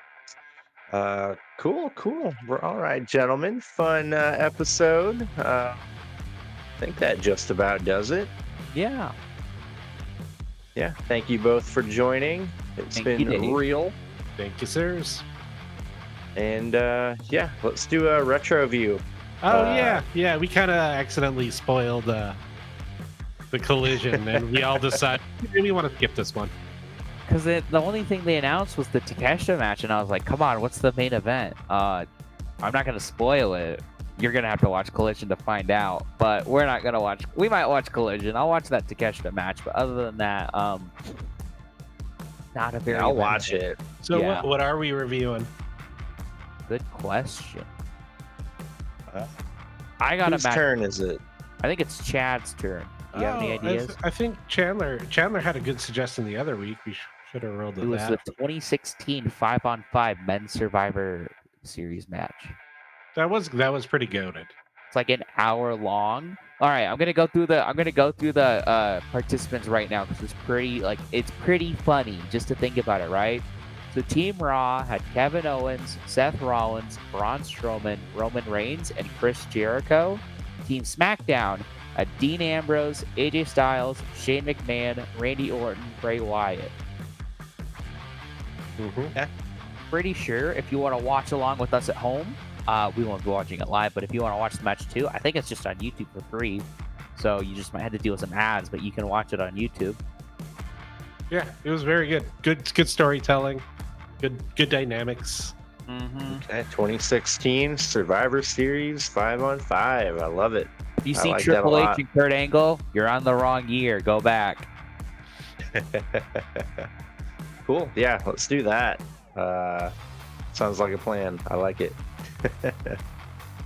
Cool. We're all right, gentlemen. Fun episode. I think that just about does it. Yeah. Yeah. Thank you both for joining. It's Thank you, been Dave. real. Thank you, sirs. And yeah, let's do a retro view. Oh yeah. We kind of accidentally spoiled the collision, and we all decided we want to skip this one. Because the only thing they announced was the Takeshita match, and I was like, come on, what's the main event? I'm not going to spoil it. You're going to have to watch Collision to find out. But we're not going to watch. We might watch Collision. I'll watch that Takeshita match. But other than that, not a very. I'll watch it. So Yeah. what are we reviewing? Good question. I got Whose a match. turn is it? I think it's Chad's turn. Do you have any ideas? I think Chandler had a good suggestion the other week. We should have rolled It with was that. the 2016 5-on-5 Men's Survivor Series match. That was pretty goated. It's like an hour long. All right, I'm gonna go through the participants right now because it's pretty funny just to think about it, right? So Team Raw had Kevin Owens, Seth Rollins, Braun Strowman, Roman Reigns, and Chris Jericho. Team SmackDown had Dean Ambrose, AJ Styles, Shane McMahon, Randy Orton, Bray Wyatt. Pretty sure if you want to watch along with us at home, we won't be watching it live, but if you want to watch the match too, I think it's just on YouTube for free. So you just might have to deal with some ads, but you can watch it on YouTube. Yeah, it was very good. Good storytelling. Good dynamics. Okay, 2016 Survivor Series 5-on-5. I love it. If you I see like that a Triple H lot. and Kurt Angle, you're on the wrong year. Go back. Cool. Yeah, let's do that. Sounds like a plan. I like it.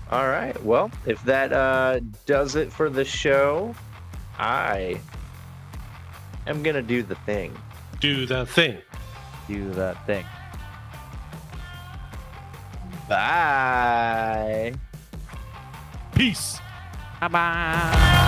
All right. Well, if that does it for the show, I am going to do the thing. Do the thing. Do the thing. Bye. Peace. Bye-bye.